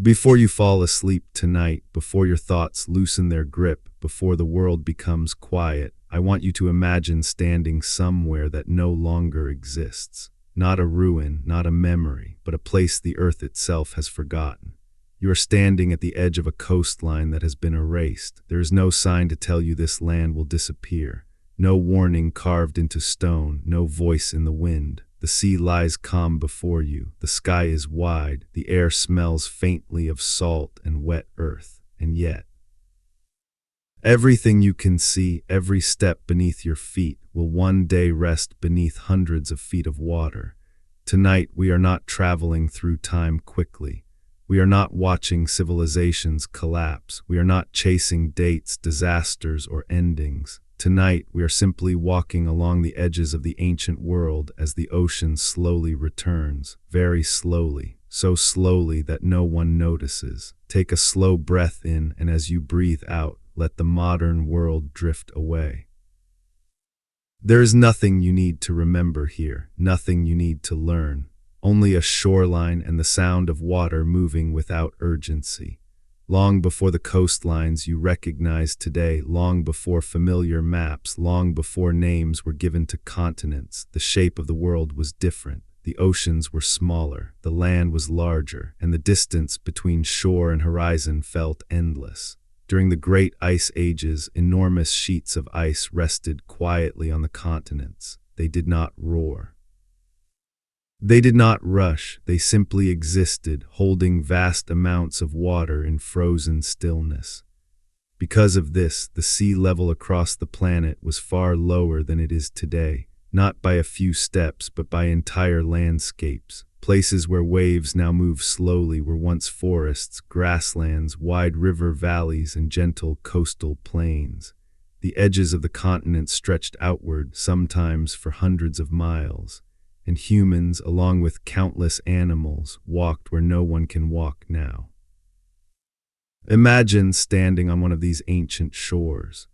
Before you fall asleep tonight, before your thoughts loosen their grip, before the world becomes quiet, I want you to imagine standing somewhere that no longer exists. Not a ruin, not a memory, but a place the earth itself has forgotten. You are standing at the edge of a coastline that has been erased. There is no sign to tell you this land will disappear. No warning carved into stone, no voice in the wind. The sea lies calm before you. The sky is wide. The air smells faintly of salt and wet earth. And yet, everything you can see, every step beneath your feet, will one day rest beneath hundreds of feet of water. Tonight, we are not traveling through time quickly. We are not watching civilizations collapse. We are not chasing dates, disasters, or endings. Tonight, we are simply walking along the edges of the ancient world as the ocean slowly returns, very slowly, so slowly that no one notices. Take a slow breath in, and as you breathe out, let the modern world drift away. There is nothing you need to remember here, nothing you need to learn, only a shoreline and the sound of water moving without urgency. Long before the coastlines you recognize today, long before familiar maps, long before names were given to continents, the shape of the world was different. The oceans were smaller, the land was larger, and the distance between shore and horizon felt endless. During the great ice ages, enormous sheets of ice rested quietly on the continents. They did not roar. They did not rush, they simply existed, holding vast amounts of water in frozen stillness. Because of this, the sea level across the planet was far lower than it is today, not by a few steps, but by entire landscapes. Places where waves now move slowly were once forests, grasslands, wide river valleys, and gentle coastal plains. The edges of the continent stretched outward, sometimes for hundreds of miles. And humans, along with countless animals, walked where no one can walk now. Imagine standing on one of these ancient shores.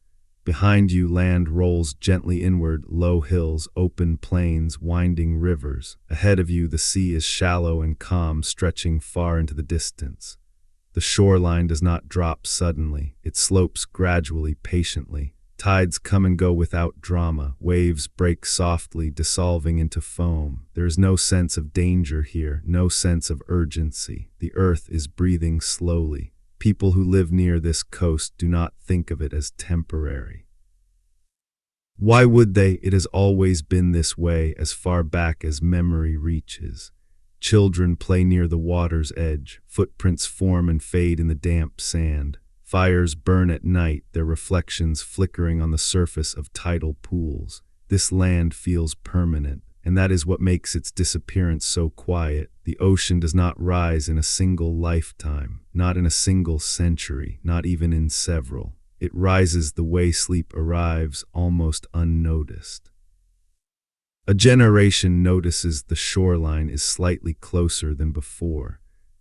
Behind you, land rolls gently inward, low hills, open plains, winding rivers. Ahead of you, the sea is shallow and calm, stretching far into the distance. The shoreline does not drop suddenly. It slopes gradually, patiently. Tides come and go without drama. Waves break softly, dissolving into foam. There is no sense of danger here, no sense of urgency. The earth is breathing slowly. People who live near this coast do not think of it as temporary. Why would they? It has always been this way, as far back as memory reaches. Children play near the water's edge. Footprints form and fade in the damp sand. Fires burn at night, their reflections flickering on the surface of tidal pools. This land feels permanent, and that is what makes its disappearance so quiet. The ocean does not rise in a single lifetime, not in a single century, not even in several. It rises the way sleep arrives, almost unnoticed. A generation notices the shoreline is slightly closer than before.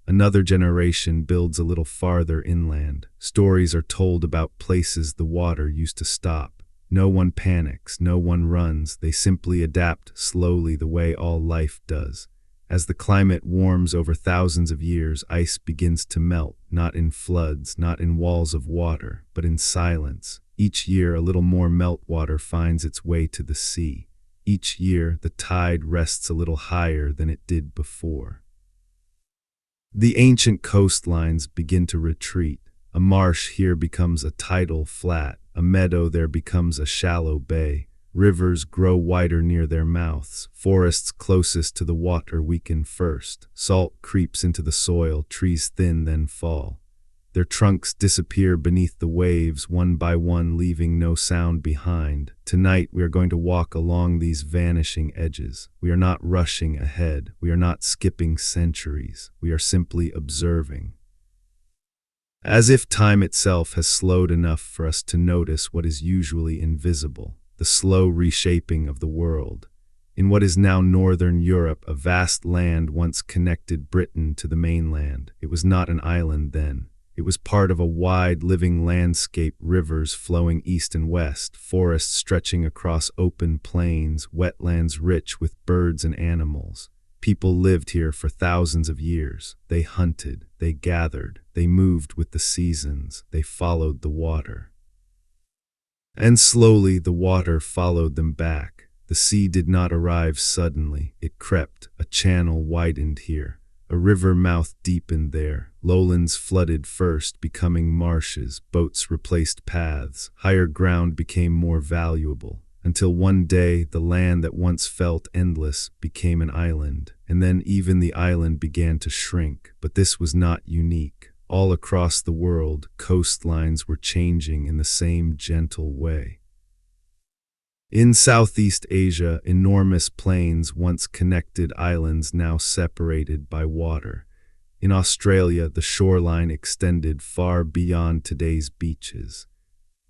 Another generation builds a little farther inland. Stories are told about places the water used to stop. No one panics, no one runs. They simply adapt slowly the way all life does. As the climate warms over thousands of years, ice begins to melt, not in floods, not in walls of water, but in silence. Each year, a little more meltwater finds its way to the sea. Each year, the tide rests a little higher than it did before. The ancient coastlines begin to retreat. A marsh here becomes a tidal flat. A meadow there becomes a shallow bay. Rivers grow wider near their mouths. Forests closest to the water weaken first. Salt creeps into the soil. Trees thin, then fall. Their trunks disappear beneath the waves, one by one, leaving no sound behind. Tonight, we are going to walk along these vanishing edges. We are not rushing ahead. We are not skipping centuries. We are simply observing. As if time itself has slowed enough for us to notice what is usually invisible, the slow reshaping of the world. In what is now northern Europe, a vast land once connected Britain to the mainland. It was not an island then. It was part of a wide, living landscape, rivers flowing east and west, forests stretching across open plains, wetlands rich with birds and animals. People lived here for thousands of years. They hunted, they gathered, they moved with the seasons, they followed the water. And slowly the water followed them back. The sea did not arrive suddenly. It crept. A channel widened here. A river mouth deepened there. Lowlands flooded first, becoming marshes. Boats replaced paths. Higher ground became more valuable. Until one day, the land that once felt endless became an island. And then even the island began to shrink. But this was not unique. All across the world, coastlines were changing in the same gentle way. In Southeast Asia, enormous plains once connected islands now separated by water. In Australia, the shoreline extended far beyond today's beaches.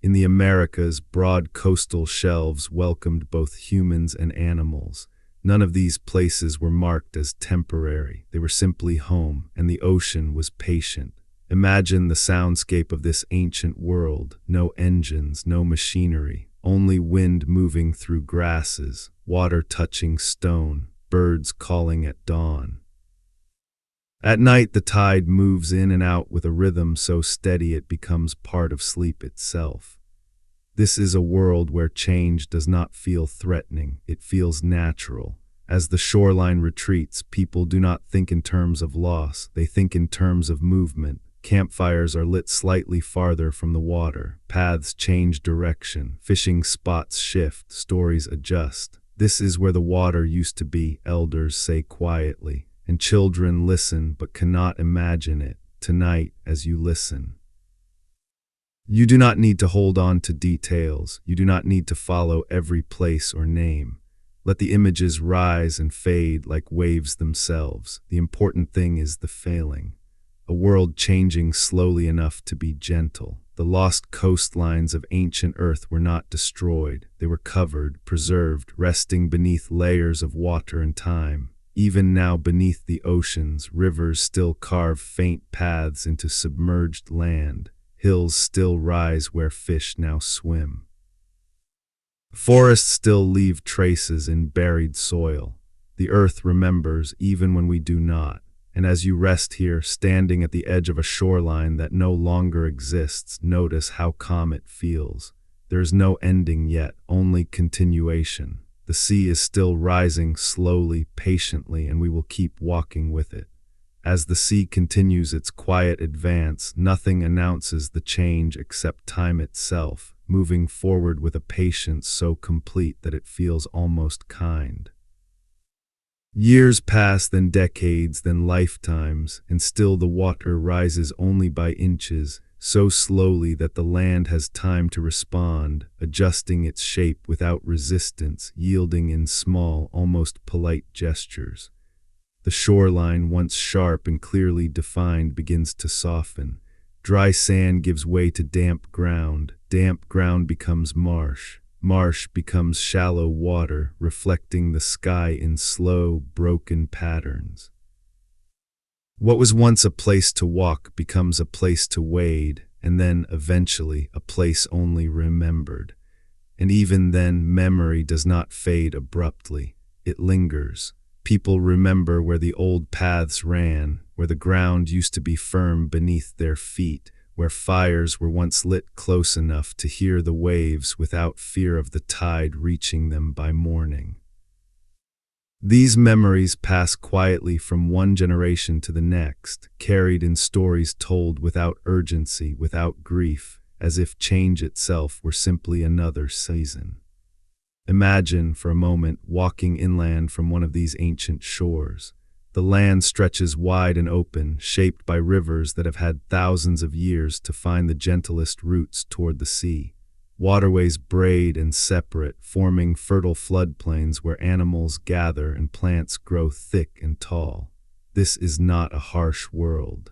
In the Americas, broad coastal shelves welcomed both humans and animals. None of these places were marked as temporary. They were simply home, and the ocean was patient. Imagine the soundscape of this ancient world. No engines, no machinery. Only wind moving through grasses, water touching stone, birds calling at dawn. At night, the tide moves in and out with a rhythm so steady it becomes part of sleep itself. This is a world where change does not feel threatening, it feels natural. As the shoreline retreats, people do not think in terms of loss, they think in terms of movement. Campfires are lit slightly farther from the water. Paths change direction. Fishing spots shift. Stories adjust. This is where the water used to be, elders say quietly. And children listen but cannot imagine it. Tonight, as you listen, you do not need to hold on to details. You do not need to follow every place or name. Let the images rise and fade like waves themselves. The important thing is the feeling. A world changing slowly enough to be gentle. The lost coastlines of ancient Earth were not destroyed. They were covered, preserved, resting beneath layers of water and time. Even now beneath the oceans, rivers still carve faint paths into submerged land. Hills still rise where fish now swim. Forests still leave traces in buried soil. The earth remembers even when we do not. And as you rest here, standing at the edge of a shoreline that no longer exists, notice how calm it feels. There is no ending yet, only continuation. The sea is still rising slowly, patiently, and we will keep walking with it. As the sea continues its quiet advance, nothing announces the change except time itself, moving forward with a patience so complete that it feels almost kind. Years pass, then decades, then lifetimes, and still the water rises only by inches, so slowly that the land has time to respond, adjusting its shape without resistance, yielding in small, almost polite gestures. The shoreline, once sharp and clearly defined, begins to soften. Dry sand gives way to damp ground becomes marsh. Marsh becomes shallow water, reflecting the sky in slow, broken patterns. What was once a place to walk becomes a place to wade, and then, eventually, a place only remembered. And even then, memory does not fade abruptly. It lingers. People remember where the old paths ran, where the ground used to be firm beneath their feet, where fires were once lit close enough to hear the waves without fear of the tide reaching them by morning. These memories pass quietly from one generation to the next, carried in stories told without urgency, without grief, as if change itself were simply another season. Imagine, for a moment, walking inland from one of these ancient shores. The land stretches wide and open, shaped by rivers that have had thousands of years to find the gentlest routes toward the sea. Waterways braid and separate, forming fertile floodplains where animals gather and plants grow thick and tall. This is not a harsh world.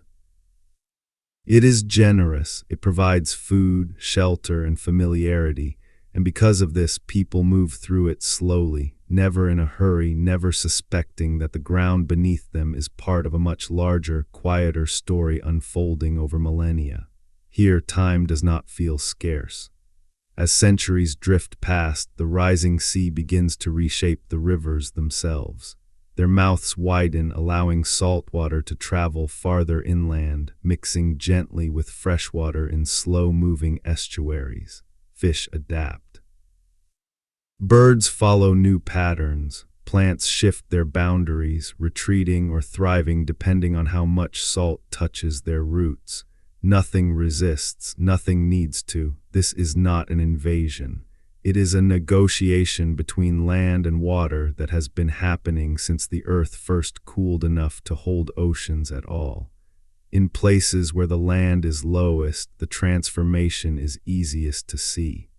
It is generous. It provides food, shelter, and familiarity, and because of this, people move through it slowly, never in a hurry, never suspecting that the ground beneath them is part of a much larger, quieter story unfolding over millennia. Here, time does not feel scarce. As centuries drift past, the rising sea begins to reshape the rivers themselves. Their mouths widen, allowing salt water to travel farther inland, mixing gently with fresh water in slow-moving estuaries. Fish adapt. Birds follow new patterns. Plants shift their boundaries, retreating or thriving depending on how much salt touches their roots. Nothing resists, nothing needs to. This is not an invasion. It is a negotiation between land and water that has been happening since the earth first cooled enough to hold oceans at all. In places where the land is lowest, the transformation is easiest to see.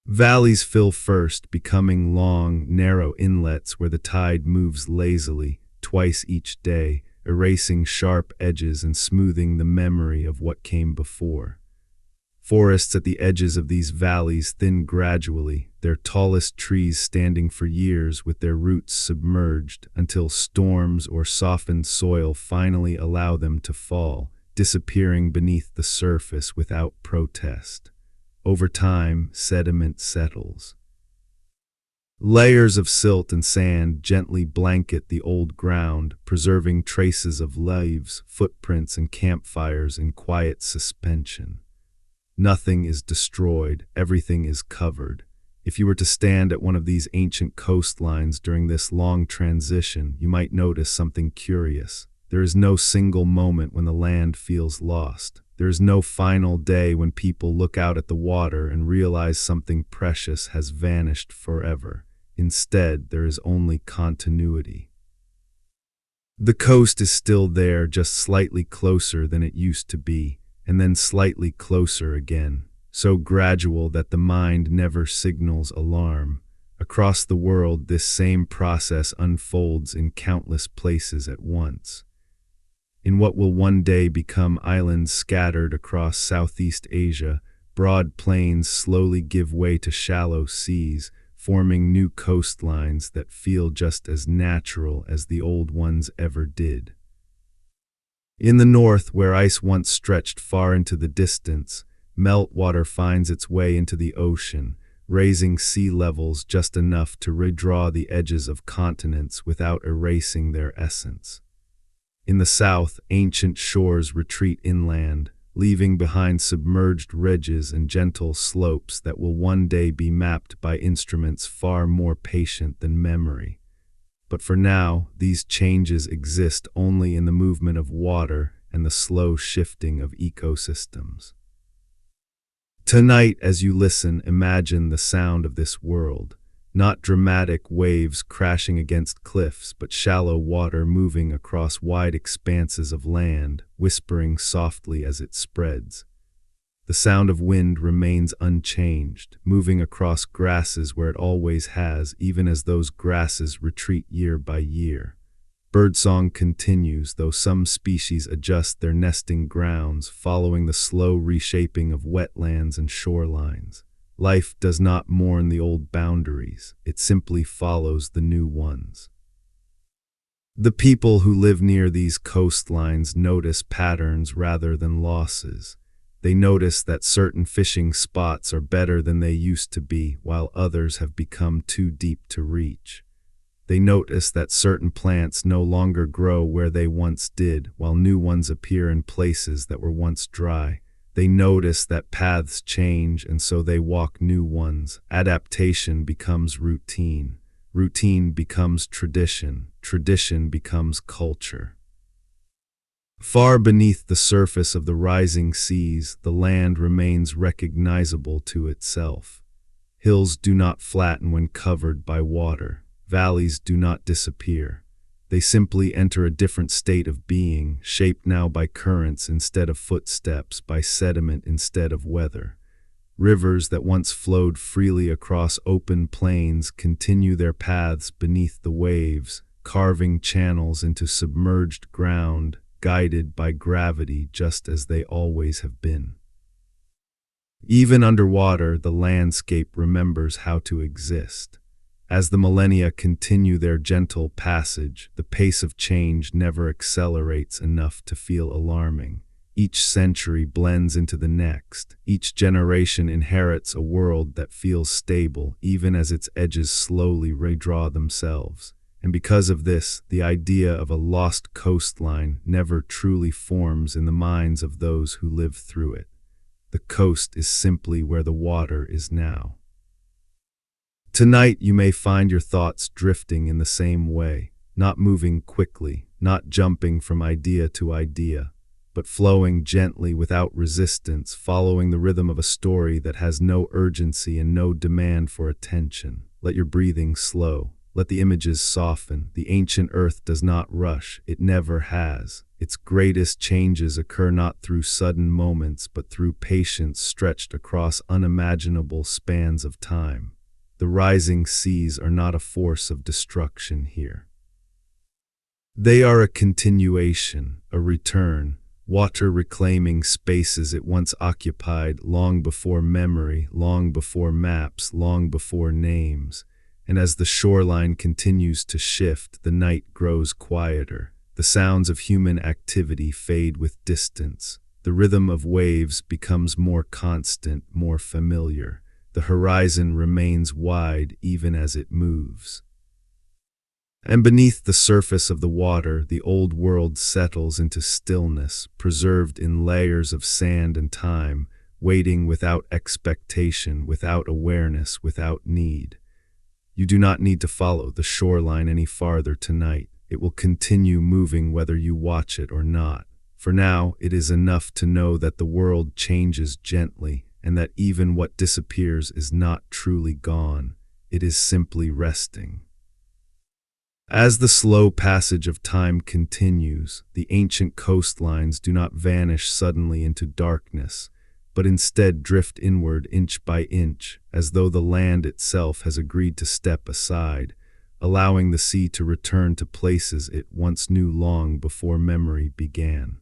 Valleys fill first, becoming long, narrow inlets where the tide moves lazily, twice each day, erasing sharp edges and smoothing the memory of what came before. Forests at the edges of these valleys thin gradually, their tallest trees standing for years with their roots submerged until storms or softened soil finally allow them to fall, disappearing beneath the surface without protest. Over time, sediment settles. Layers of silt and sand gently blanket the old ground, preserving traces of leaves, footprints, and campfires in quiet suspension. Nothing is destroyed, everything is covered. If you were to stand at one of these ancient coastlines during this long transition, you might notice something curious. There is no single moment when the land feels lost. There is no final day when people look out at the water and realize something precious has vanished forever. Instead, there is only continuity. The coast is still there, just slightly closer than it used to be, and then slightly closer again, so gradual that the mind never signals alarm. Across the world, this same process unfolds in countless places at once. In what will one day become islands scattered across Southeast Asia, broad plains slowly give way to shallow seas, forming new coastlines that feel just as natural as the old ones ever did. In the north, where ice once stretched far into the distance, meltwater finds its way into the ocean, raising sea levels just enough to redraw the edges of continents without erasing their essence. In the south, ancient shores retreat inland, leaving behind submerged ridges and gentle slopes that will one day be mapped by instruments far more patient than memory. But for now, these changes exist only in the movement of water and the slow shifting of ecosystems. Tonight, as you listen, imagine the sound of this world. Not dramatic waves crashing against cliffs, but shallow water moving across wide expanses of land, whispering softly as it spreads. The sound of wind remains unchanged, moving across grasses where it always has, even as those grasses retreat year by year. Birdsong continues, though some species adjust their nesting grounds, following the slow reshaping of wetlands and shorelines. Life does not mourn the old boundaries, it simply follows the new ones. The people who live near these coastlines notice patterns rather than losses. They notice that certain fishing spots are better than they used to be, while others have become too deep to reach. They notice that certain plants no longer grow where they once did, while new ones appear in places that were once dry. They notice that paths change, and so they walk new ones. Adaptation becomes routine. Routine becomes tradition. Tradition becomes culture. Far beneath the surface of the rising seas, the land remains recognizable to itself. Hills do not flatten when covered by water. Valleys do not disappear. They simply enter a different state of being, shaped now by currents instead of footsteps, by sediment instead of weather. Rivers that once flowed freely across open plains continue their paths beneath the waves, carving channels into submerged ground, guided by gravity just as they always have been. Even underwater, the landscape remembers how to exist. As the millennia continue their gentle passage, the pace of change never accelerates enough to feel alarming. Each century blends into the next. Each generation inherits a world that feels stable, even as its edges slowly redraw themselves. And because of this, the idea of a lost coastline never truly forms in the minds of those who live through it. The coast is simply where the water is now. Tonight you may find your thoughts drifting in the same way, not moving quickly, not jumping from idea to idea, but flowing gently without resistance, following the rhythm of a story that has no urgency and no demand for attention. Let your breathing slow. Let the images soften. The ancient earth does not rush. It never has. Its greatest changes occur not through sudden moments, but through patience stretched across unimaginable spans of time. The rising seas are not a force of destruction here. They are a continuation, a return, water reclaiming spaces it once occupied long before memory, long before maps, long before names. And as the shoreline continues to shift, the night grows quieter. The sounds of human activity fade with distance. The rhythm of waves becomes more constant, more familiar. The horizon remains wide even as it moves. And beneath the surface of the water, the old world settles into stillness, preserved in layers of sand and time, waiting without expectation, without awareness, without need. You do not need to follow the shoreline any farther tonight. It will continue moving whether you watch it or not. For now, it is enough to know that the world changes gently, and that even what disappears is not truly gone. It is simply resting. As the slow passage of time continues, the ancient coastlines do not vanish suddenly into darkness, but instead drift inward inch by inch, as though the land itself has agreed to step aside, allowing the sea to return to places it once knew long before memory began.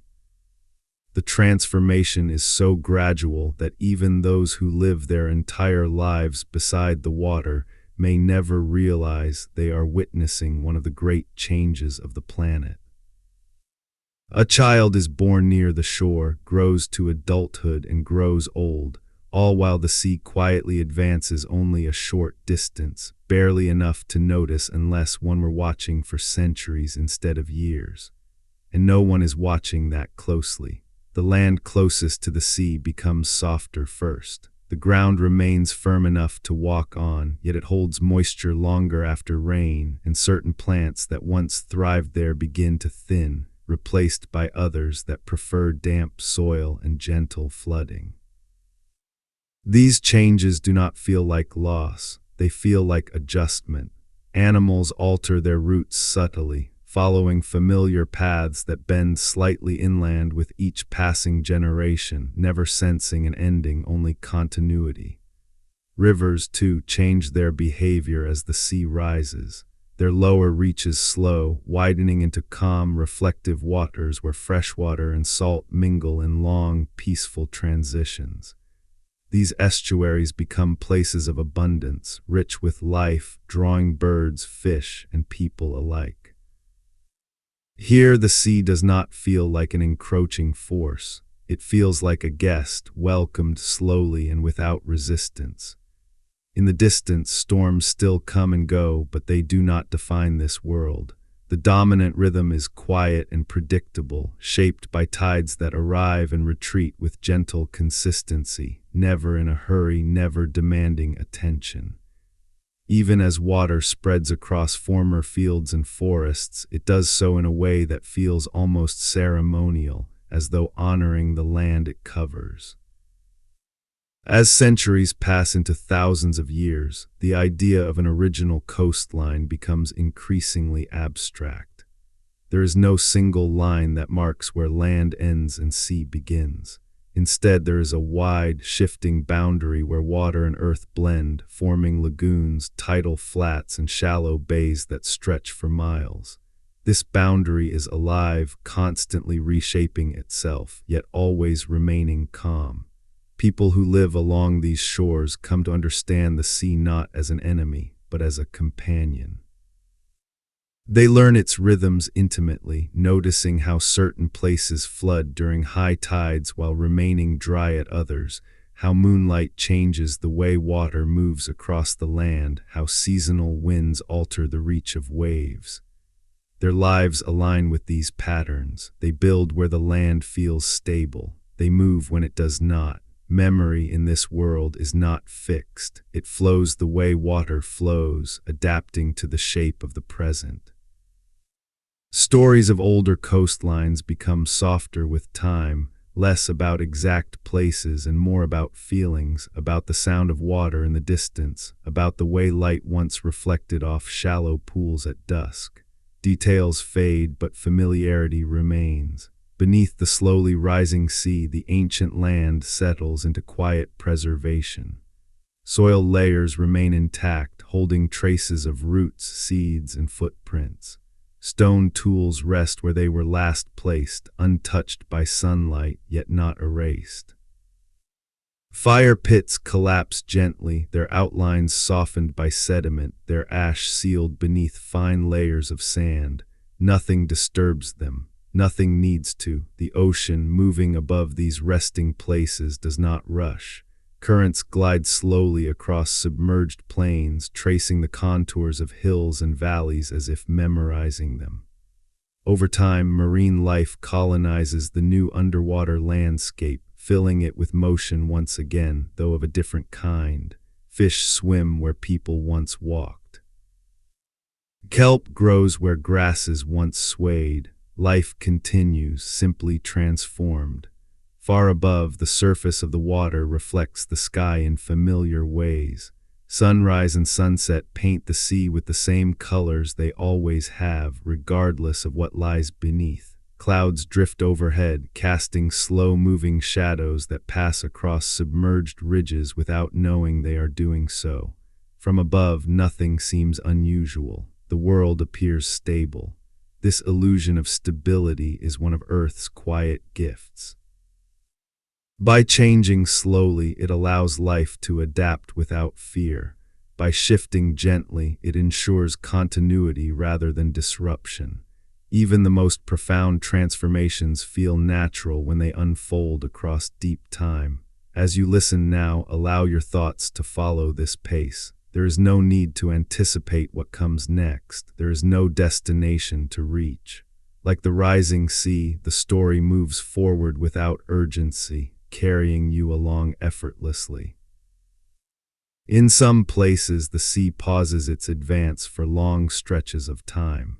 The transformation is so gradual that even those who live their entire lives beside the water may never realize they are witnessing one of the great changes of the planet. A child is born near the shore, grows to adulthood, and grows old, all while the sea quietly advances only a short distance, barely enough to notice unless one were watching for centuries instead of years. And no one is watching that closely. The land closest to the sea becomes softer first. The ground remains firm enough to walk on, yet it holds moisture longer after rain, and certain plants that once thrived there begin to thin, replaced by others that prefer damp soil and gentle flooding. These changes do not feel like loss, they feel like adjustment. Animals alter their routes subtly, following familiar paths that bend slightly inland with each passing generation, never sensing an ending, only continuity. Rivers, too, change their behavior as the sea rises. Their lower reaches slow, widening into calm, reflective waters where freshwater and salt mingle in long, peaceful transitions. These estuaries become places of abundance, rich with life, drawing birds, fish, and people alike. Here the sea does not feel like an encroaching force. It feels like a guest, welcomed slowly and without resistance. In the distance, storms still come and go, but they do not define this world. The dominant rhythm is quiet and predictable, shaped by tides that arrive and retreat with gentle consistency, never in a hurry, never demanding attention. Even as water spreads across former fields and forests, it does so in a way that feels almost ceremonial, as though honoring the land it covers. As centuries pass into thousands of years, the idea of an original coastline becomes increasingly abstract. There is no single line that marks where land ends and sea begins. Instead, there is a wide, shifting boundary where water and earth blend, forming lagoons, tidal flats, and shallow bays that stretch for miles. This boundary is alive, constantly reshaping itself, yet always remaining calm. People who live along these shores come to understand the sea not as an enemy, but as a companion. They learn its rhythms intimately, noticing how certain places flood during high tides while remaining dry at others, how moonlight changes the way water moves across the land, how seasonal winds alter the reach of waves. Their lives align with these patterns. They build where the land feels stable. They move when it does not. Memory in this world is not fixed. It flows the way water flows, adapting to the shape of the present. Stories of older coastlines become softer with time, less about exact places and more about feelings, about the sound of water in the distance, about the way light once reflected off shallow pools at dusk. Details fade, but familiarity remains. Beneath the slowly rising sea, the ancient land settles into quiet preservation. Soil layers remain intact, holding traces of roots, seeds, and footprints. Stone tools rest where they were last placed, untouched by sunlight, yet not erased. Fire pits collapse gently, their outlines softened by sediment, their ash sealed beneath fine layers of sand. Nothing disturbs them. Nothing needs to. The ocean, moving above these resting places, does not rush. Currents glide slowly across submerged plains, tracing the contours of hills and valleys as if memorizing them. Over time, marine life colonizes the new underwater landscape, filling it with motion once again, though of a different kind. Fish swim where people once walked. Kelp grows where grasses once swayed. Life continues, simply transformed. Far above, the surface of the water reflects the sky in familiar ways. Sunrise and sunset paint the sea with the same colors they always have, regardless of what lies beneath. Clouds drift overhead, casting slow-moving shadows that pass across submerged ridges without knowing they are doing so. From above, nothing seems unusual. The world appears stable. This illusion of stability is one of Earth's quiet gifts. By changing slowly, it allows life to adapt without fear. By shifting gently, it ensures continuity rather than disruption. Even the most profound transformations feel natural when they unfold across deep time. As you listen now, allow your thoughts to follow this pace. There is no need to anticipate what comes next. There is no destination to reach. Like the rising sea, the story moves forward without urgency, carrying you along effortlessly. In some places, the sea pauses its advance for long stretches of time.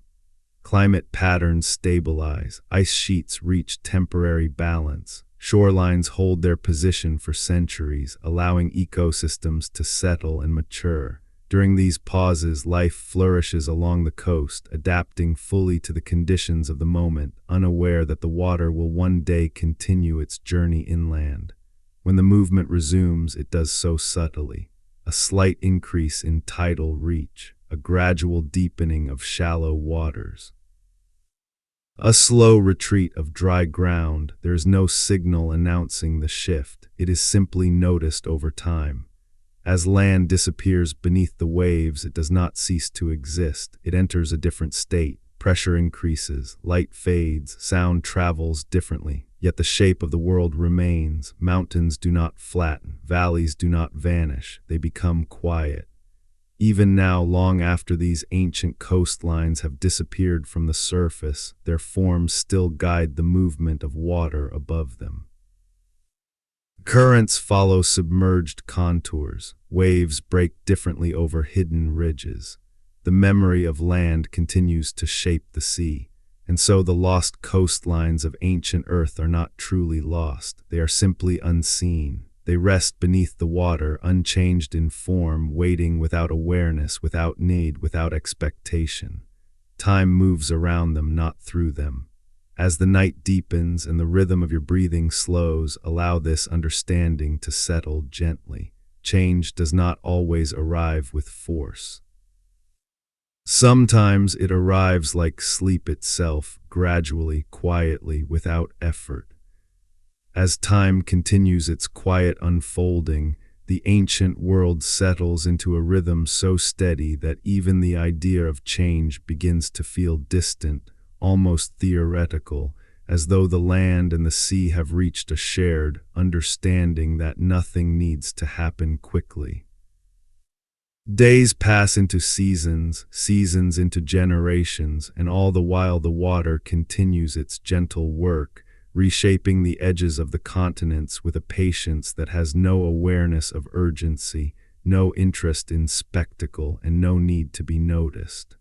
Climate patterns stabilize, ice sheets reach temporary balance, shorelines hold their position for centuries, allowing ecosystems to settle and mature. During these pauses, life flourishes along the coast, adapting fully to the conditions of the moment, unaware that the water will one day continue its journey inland. When the movement resumes, it does so subtly. A slight increase in tidal reach, a gradual deepening of shallow waters. A slow retreat of dry ground. There is no signal announcing the shift. It is simply noticed over time. As land disappears beneath the waves, it does not cease to exist. It enters a different state. Pressure increases, light fades, sound travels differently. Yet the shape of the world remains. Mountains do not flatten, valleys do not vanish. They become quiet. Even now, long after these ancient coastlines have disappeared from the surface, their forms still guide the movement of water above them. Currents follow submerged contours. Waves break differently over hidden ridges. The memory of land continues to shape the sea. And so the lost coastlines of ancient Earth are not truly lost. They are simply unseen. They rest beneath the water, unchanged in form, waiting without awareness, without need, without expectation. Time moves around them, not through them. As the night deepens and the rhythm of your breathing slows, allow this understanding to settle gently. Change does not always arrive with force. Sometimes it arrives like sleep itself, gradually, quietly, without effort. As time continues its quiet unfolding, the ancient world settles into a rhythm so steady that even the idea of change begins to feel distant, almost theoretical. as though the land and the sea have reached a shared understanding that nothing needs to happen quickly. Days pass into seasons, seasons into generations, and all the while the water continues its gentle work, reshaping the edges of the continents with a patience that has no awareness of urgency, no interest in spectacle, and no need to be noticed.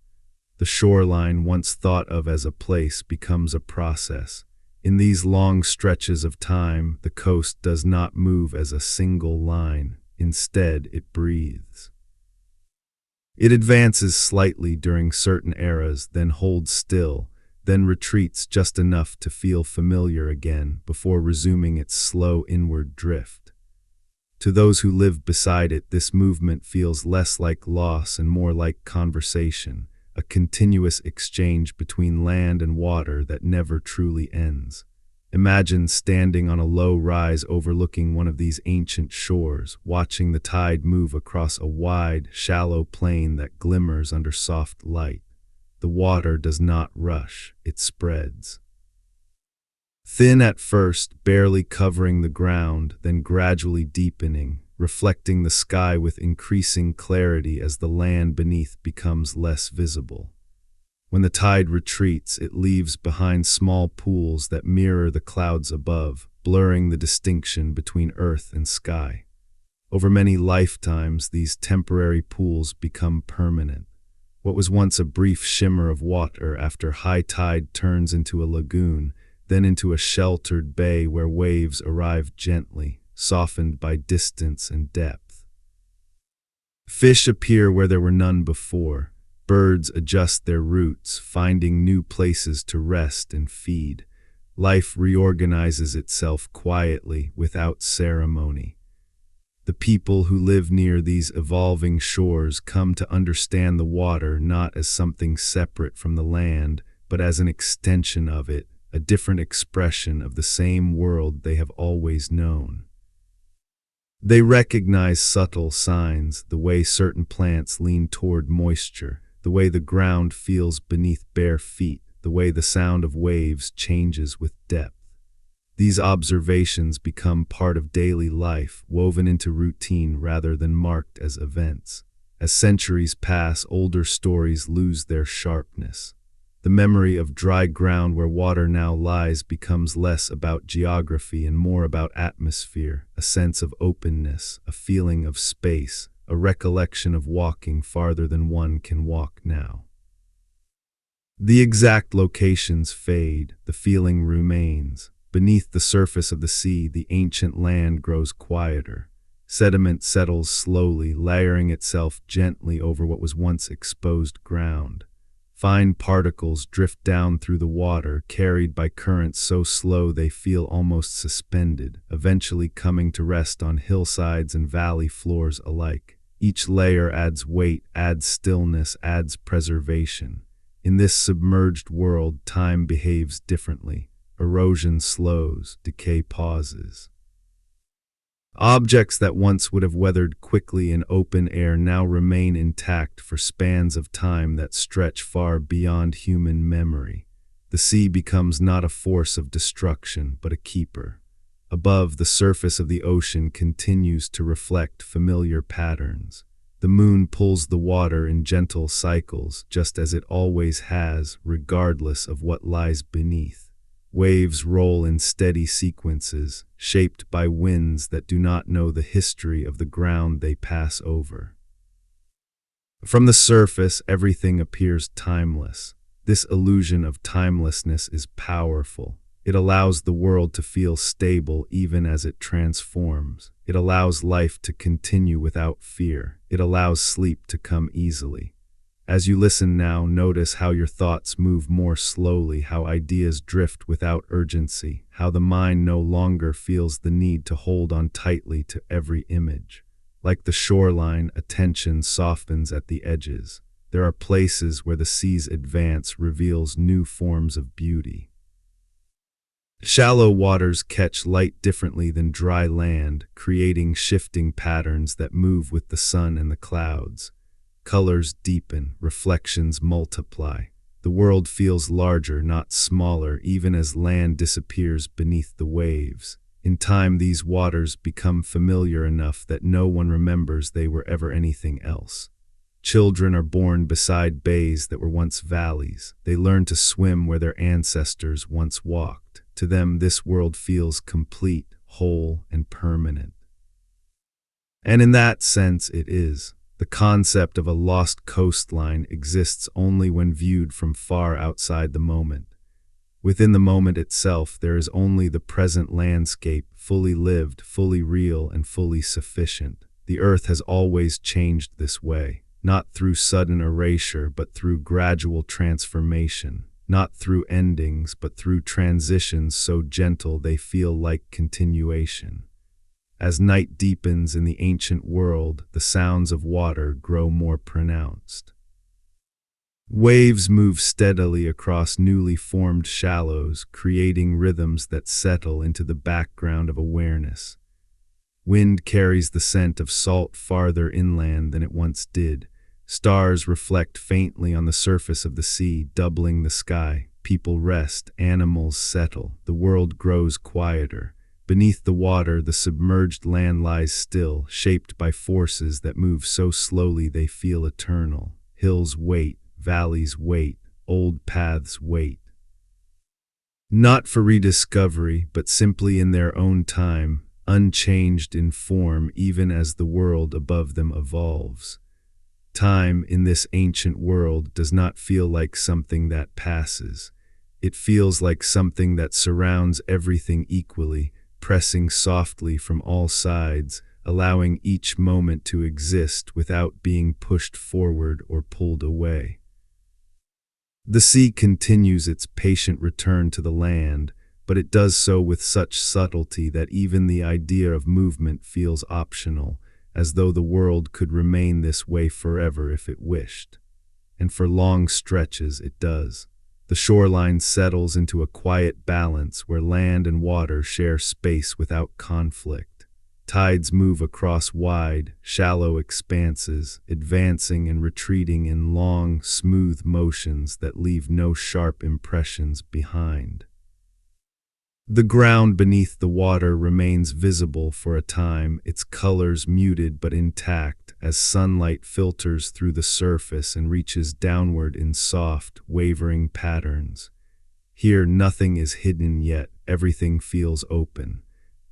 The shoreline, once thought of as a place, becomes a process. In these long stretches of time, the coast does not move as a single line. Instead, it breathes. It advances slightly during certain eras, then holds still, then retreats just enough to feel familiar again before resuming its slow inward drift. To those who live beside it, this movement feels less like loss and more like conversation, a continuous exchange between land and water that never truly ends. Imagine standing on a low rise overlooking one of these ancient shores, watching the tide move across a wide, shallow plain that glimmers under soft light. The water does not rush, it spreads. Thin at first, barely covering the ground, then gradually deepening, reflecting the sky with increasing clarity as the land beneath becomes less visible. When the tide retreats, it leaves behind small pools that mirror the clouds above, blurring the distinction between earth and sky. Over many lifetimes, these temporary pools become permanent. What was once a brief shimmer of water after high tide turns into a lagoon, then into a sheltered bay where waves arrive gently, softened by distance and depth. Fish appear where there were none before. Birds adjust their routes, finding new places to rest and feed. Life reorganizes itself quietly, without ceremony. The people who live near these evolving shores come to understand the water not as something separate from the land, but as an extension of it, a different expression of the same world they have always known. They recognize subtle signs, the way certain plants lean toward moisture, the way the ground feels beneath bare feet, the way the sound of waves changes with depth. These observations become part of daily life, woven into routine rather than marked as events. As centuries pass, older stories lose their sharpness. The memory of dry ground where water now lies becomes less about geography and more about atmosphere, a sense of openness, a feeling of space, a recollection of walking farther than one can walk now. The exact locations fade, the feeling remains. Beneath the surface of the sea, the ancient land grows quieter. Sediment settles slowly, layering itself gently over what was once exposed ground. Fine particles drift down through the water, carried by currents so slow they feel almost suspended, eventually coming to rest on hillsides and valley floors alike. Each layer adds weight, adds stillness, adds preservation. In this submerged world, time behaves differently. Erosion slows, decay pauses. Objects that once would have weathered quickly in open air now remain intact for spans of time that stretch far beyond human memory. The sea becomes not a force of destruction, but a keeper. Above, the surface of the ocean continues to reflect familiar patterns. The moon pulls the water in gentle cycles, just as it always has, regardless of what lies beneath. Waves roll in steady sequences, shaped by winds that do not know the history of the ground they pass over. From the surface, everything appears timeless. This illusion of timelessness is powerful. It allows the world to feel stable even as it transforms. It allows life to continue without fear. It allows sleep to come easily. As you listen now, notice how your thoughts move more slowly, how ideas drift without urgency, how the mind no longer feels the need to hold on tightly to every image. Like the shoreline, attention softens at the edges. There are places where the sea's advance reveals new forms of beauty. Shallow waters catch light differently than dry land, creating shifting patterns that move with the sun and the clouds. Colors deepen, reflections multiply. The world feels larger, not smaller, even as land disappears beneath the waves. In time, these waters become familiar enough that no one remembers they were ever anything else. Children are born beside bays that were once valleys. They learn to swim where their ancestors once walked. To them, this world feels complete, whole, and permanent. And in that sense, it is. The concept of a lost coastline exists only when viewed from far outside the moment. Within the moment itself, there is only the present landscape, fully lived, fully real, and fully sufficient. The earth has always changed this way, not through sudden erasure, but through gradual transformation, not through endings, but through transitions so gentle they feel like continuation. As night deepens in the ancient world, the sounds of water grow more pronounced. Waves move steadily across newly formed shallows, creating rhythms that settle into the background of awareness. Wind carries the scent of salt farther inland than it once did. Stars reflect faintly on the surface of the sea, doubling the sky. People rest, animals settle, the world grows quieter. Beneath the water, the submerged land lies still, shaped by forces that move so slowly they feel eternal. Hills wait, valleys wait, old paths wait. Not for rediscovery, but simply in their own time, unchanged in form even as the world above them evolves. Time in this ancient world does not feel like something that passes. It feels like something that surrounds everything equally, pressing softly from all sides, allowing each moment to exist without being pushed forward or pulled away. The sea continues its patient return to the land, but it does so with such subtlety that even the idea of movement feels optional, as though the world could remain this way forever if it wished. And for long stretches it does. The shoreline settles into a quiet balance where land and water share space without conflict. Tides move across wide, shallow expanses, advancing and retreating in long, smooth motions that leave no sharp impressions behind. The ground beneath the water remains visible for a time, its colors muted but intact as sunlight filters through the surface and reaches downward in soft, wavering patterns. Here nothing is hidden yet, everything feels open.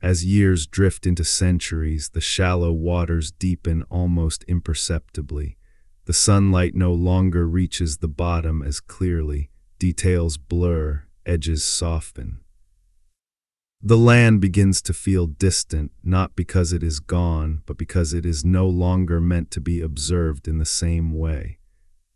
As years drift into centuries, the shallow waters deepen almost imperceptibly. The sunlight no longer reaches the bottom as clearly, details blur, edges soften. The land begins to feel distant, not because it is gone, but because it is no longer meant to be observed in the same way.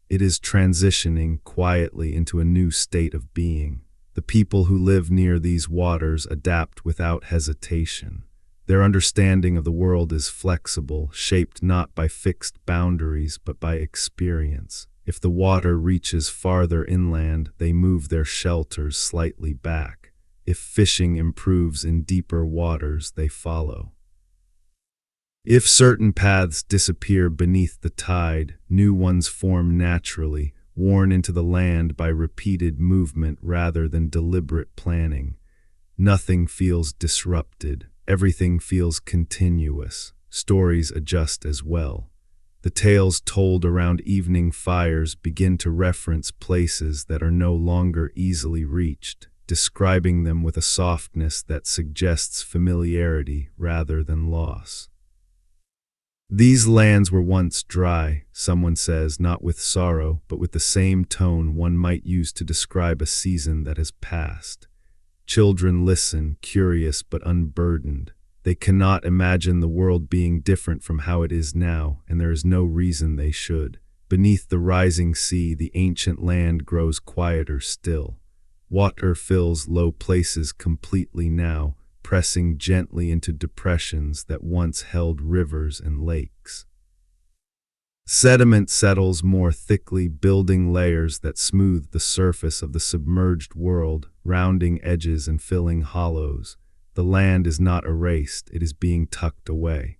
It is transitioning quietly into a new state of being. The people who live near these waters adapt without hesitation. Their understanding of the world is flexible, shaped not by fixed boundaries, but by experience. If the water reaches farther inland, they move their shelters slightly back. If fishing improves in deeper waters, they follow. If certain paths disappear beneath the tide, new ones form naturally, worn into the land by repeated movement rather than deliberate planning. Nothing feels disrupted, everything feels continuous. Stories adjust as well. The tales told around evening fires begin to reference places that are no longer easily reached, describing them with a softness that suggests familiarity rather than loss. These lands were once dry, someone says, not with sorrow, but with the same tone one might use to describe a season that has passed. Children listen, curious but unburdened. They cannot imagine the world being different from how it is now, and there is no reason they should. Beneath the rising sea, the ancient land grows quieter still. Water fills low places completely now, pressing gently into depressions that once held rivers and lakes. Sediment settles more thickly, building layers that smooth the surface of the submerged world, rounding edges and filling hollows. The land is not erased, it is being tucked away.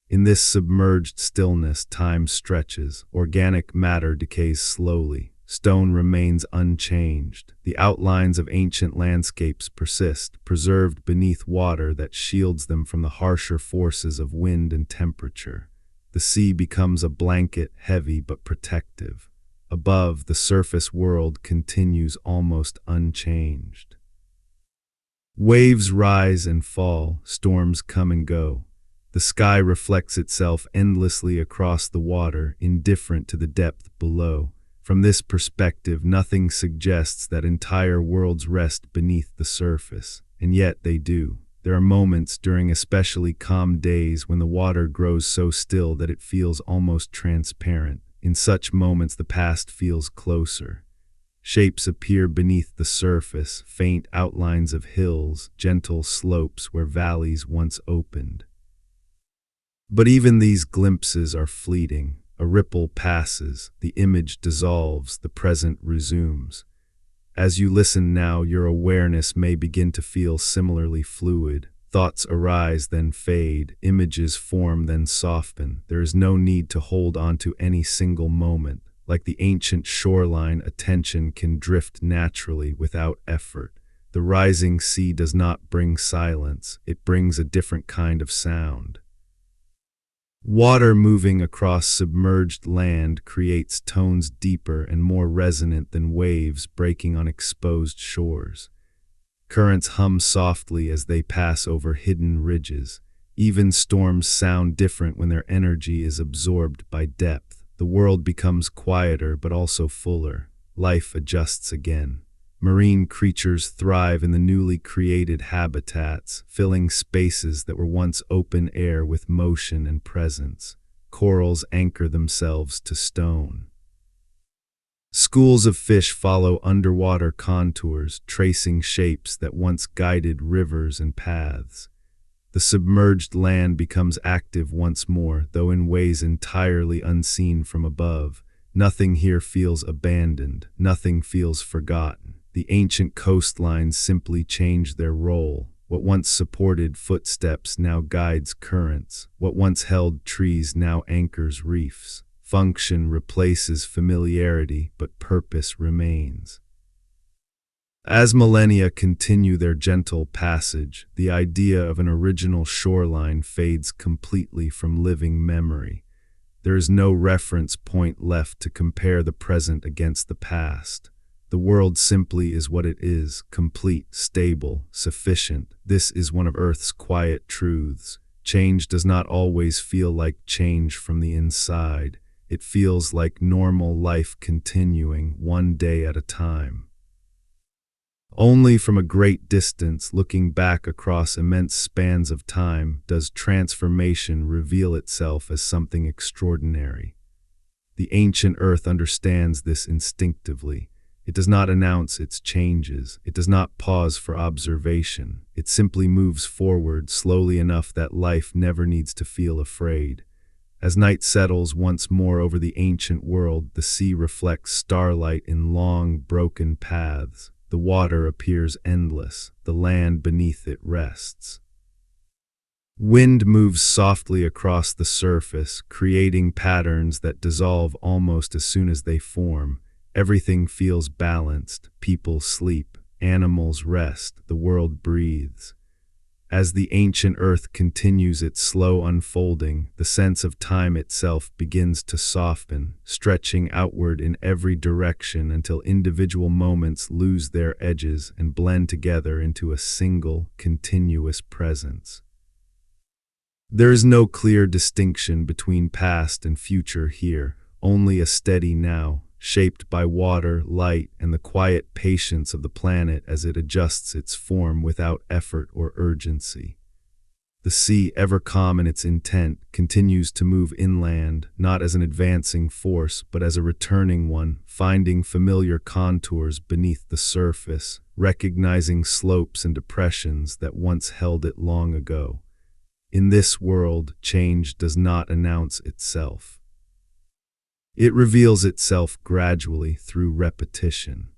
In this submerged stillness, time stretches, organic matter decays slowly. stone remains unchanged. The outlines of ancient landscapes persist, preserved beneath water that shields them from the harsher forces of wind and temperature. The sea becomes a blanket, heavy but protective. Above, the surface world continues almost unchanged. Waves rise and fall, storms come and go. The sky reflects itself endlessly across the water, indifferent to the depth below. From this perspective, nothing suggests that entire worlds rest beneath the surface, and yet they do. There are moments during especially calm days when the water grows so still that it feels almost transparent. In such moments, the past feels closer. Shapes appear beneath the surface, faint outlines of hills, gentle slopes where valleys once opened. But even these glimpses are fleeting. A ripple passes, the image dissolves, the present resumes. As you listen now, your awareness may begin to feel similarly fluid. Thoughts arise, then fade. Images form, then soften. There is no need to hold on to any single moment. Like the ancient shoreline, attention can drift naturally without effort. The rising sea does not bring silence. It brings a different kind of sound. Water moving across submerged land creates tones deeper and more resonant than waves breaking on exposed shores. Currents hum softly as they pass over hidden ridges. Even storms sound different when their energy is absorbed by depth. The world becomes quieter but also fuller. Life adjusts again. Marine creatures thrive in the newly created habitats, filling spaces that were once open air with motion and presence. Corals anchor themselves to stone. Schools of fish follow underwater contours, tracing shapes that once guided rivers and paths. The submerged land becomes active once more, though in ways entirely unseen from above. Nothing here feels abandoned, nothing feels forgotten. The ancient coastlines simply change their role. What once supported footsteps now guides currents. What once held trees now anchors reefs. Function replaces familiarity, but purpose remains. As millennia continue their gentle passage, the idea of an original shoreline fades completely from living memory. There is no reference point left to compare the present against the past. The world simply is what it is, complete, stable, sufficient. This is one of Earth's quiet truths. Change does not always feel like change from the inside. It feels like normal life continuing, one day at a time. Only from a great distance, looking back across immense spans of time, does transformation reveal itself as something extraordinary. The ancient Earth understands this instinctively. It does not announce its changes. It does not pause for observation. It simply moves forward slowly enough that life never needs to feel afraid. As night settles once more over the ancient world, the sea reflects starlight in long, broken paths. The water appears endless. The land beneath it rests. Wind moves softly across the surface, creating patterns that dissolve almost as soon as they form. Everything feels balanced. People sleep, animals rest, the world breathes. As the ancient Earth continues its slow unfolding, the sense of time itself begins to soften, stretching outward in every direction until individual moments lose their edges and blend together into a single, continuous presence. There is no clear distinction between past and future here, only a steady now, shaped by water, light, and the quiet patience of the planet as it adjusts its form without effort or urgency. The sea, ever calm in its intent, continues to move inland, not as an advancing force, but as a returning one, finding familiar contours beneath the surface, recognizing slopes and depressions that once held it long ago. In this world, change does not announce itself. It reveals itself gradually through repetition,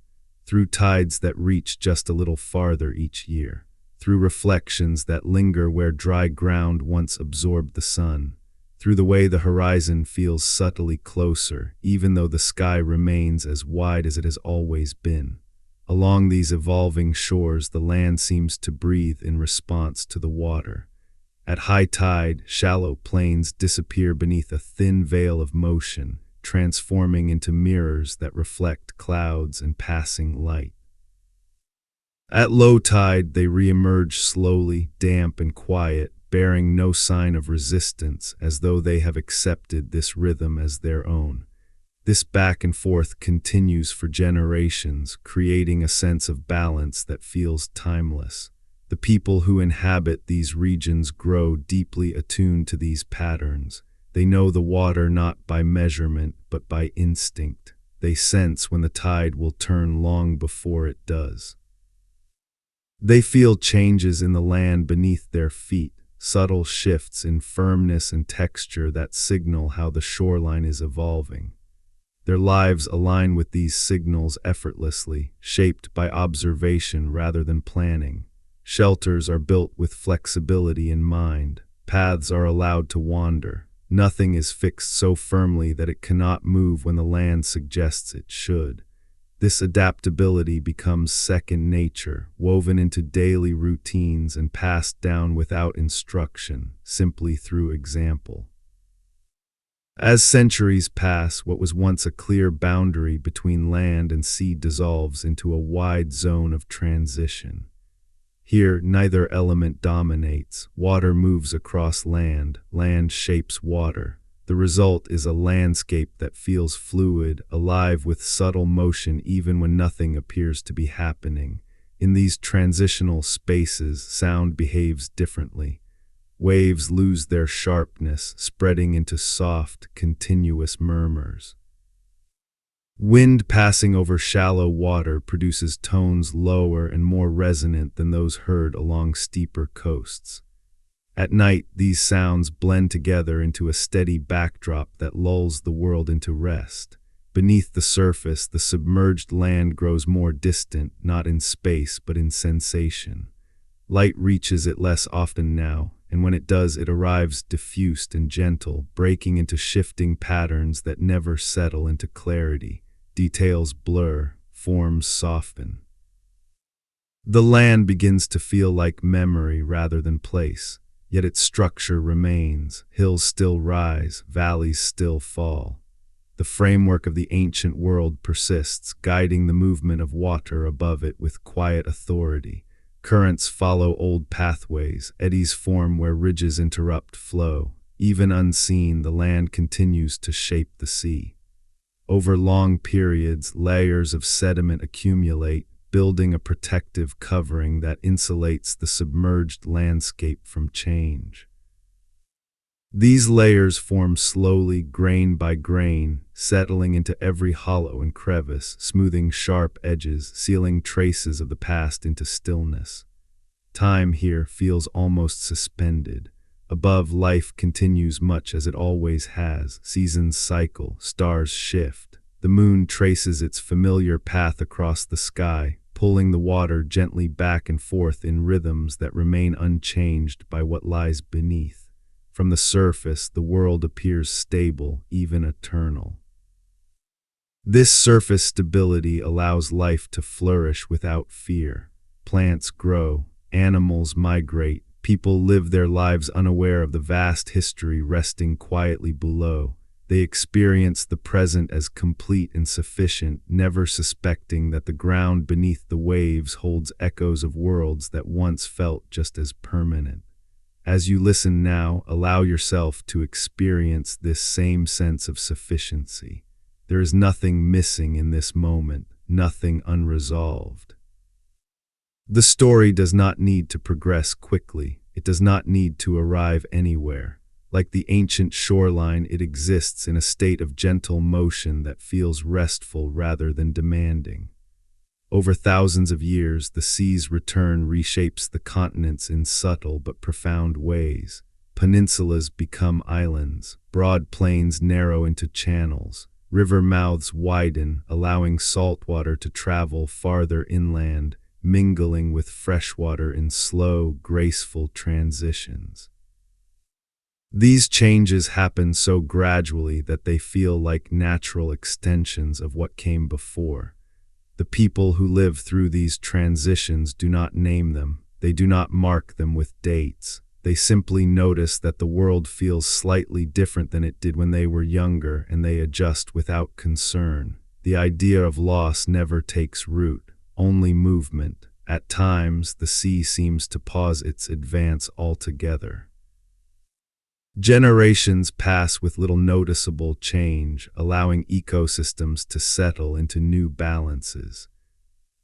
through tides that reach just a little farther each year, through reflections that linger where dry ground once absorbed the sun, through the way the horizon feels subtly closer, even though the sky remains as wide as it has always been. Along these evolving shores, the land seems to breathe in response to the water. At high tide, shallow plains disappear beneath a thin veil of motion, transforming into mirrors that reflect clouds and passing light. At low tide, they re-emerge slowly, damp and quiet, bearing no sign of resistance, as though they have accepted this rhythm as their own. This back and forth continues for generations, creating a sense of balance that feels timeless. The people who inhabit these regions grow deeply attuned to these patterns. They know the water not by measurement, but by instinct. They sense when the tide will turn long before it does. They feel changes in the land beneath their feet, subtle shifts in firmness and texture that signal how the shoreline is evolving. Their lives align with these signals effortlessly, shaped by observation rather than planning. Shelters are built with flexibility in mind. Paths are allowed to wander. Nothing is fixed so firmly that it cannot move when the land suggests it should. This adaptability becomes second nature, woven into daily routines and passed down without instruction, simply through example. As centuries pass, what was once a clear boundary between land and sea dissolves into a wide zone of transition. Here, neither element dominates. Water moves across land, land shapes water. The result is a landscape that feels fluid, alive with subtle motion even when nothing appears to be happening. In these transitional spaces, sound behaves differently. Waves lose their sharpness, spreading into soft, continuous murmurs. Wind passing over shallow water produces tones lower and more resonant than those heard along steeper coasts. At night, these sounds blend together into a steady backdrop that lulls the world into rest. Beneath the surface, the submerged land grows more distant, not in space, but in sensation. Light reaches it less often now, and when it does, it arrives diffused and gentle, breaking into shifting patterns that never settle into clarity. Details blur, forms soften. The land begins to feel like memory rather than place, yet its structure remains. Hills still rise, valleys still fall. The framework of the ancient world persists, guiding the movement of water above it with quiet authority. Currents follow old pathways, eddies form where ridges interrupt flow. Even unseen, the land continues to shape the sea. Over long periods, layers of sediment accumulate, building a protective covering that insulates the submerged landscape from change. These layers form slowly, grain by grain, settling into every hollow and crevice, smoothing sharp edges, sealing traces of the past into stillness. Time here feels almost suspended. Above, life continues much as it always has. Seasons cycle, stars shift. The moon traces its familiar path across the sky, pulling the water gently back and forth in rhythms that remain unchanged by what lies beneath. From the surface, the world appears stable, even eternal. This surface stability allows life to flourish without fear. Plants grow, animals migrate, people live their lives unaware of the vast history resting quietly below. They experience the present as complete and sufficient, never suspecting that the ground beneath the waves holds echoes of worlds that once felt just as permanent. As you listen now, allow yourself to experience this same sense of sufficiency. There is nothing missing in this moment, nothing unresolved. The story does not need to progress quickly. It does not need to arrive anywhere. Like the ancient shoreline, it exists in a state of gentle motion that feels restful rather than demanding. Over thousands of years, the sea's return reshapes the continents in subtle but profound ways. Peninsulas become islands, broad plains narrow into channels, river mouths widen, allowing salt water to travel farther inland, mingling with fresh water in slow, graceful transitions. These changes happen so gradually that they feel like natural extensions of what came before. The people who live through these transitions do not name them, they do not mark them with dates. They simply notice that the world feels slightly different than it did when they were younger, and they adjust without concern. The idea of loss never takes root, only movement. At times, the sea seems to pause its advance altogether. Generations pass with little noticeable change, allowing ecosystems to settle into new balances.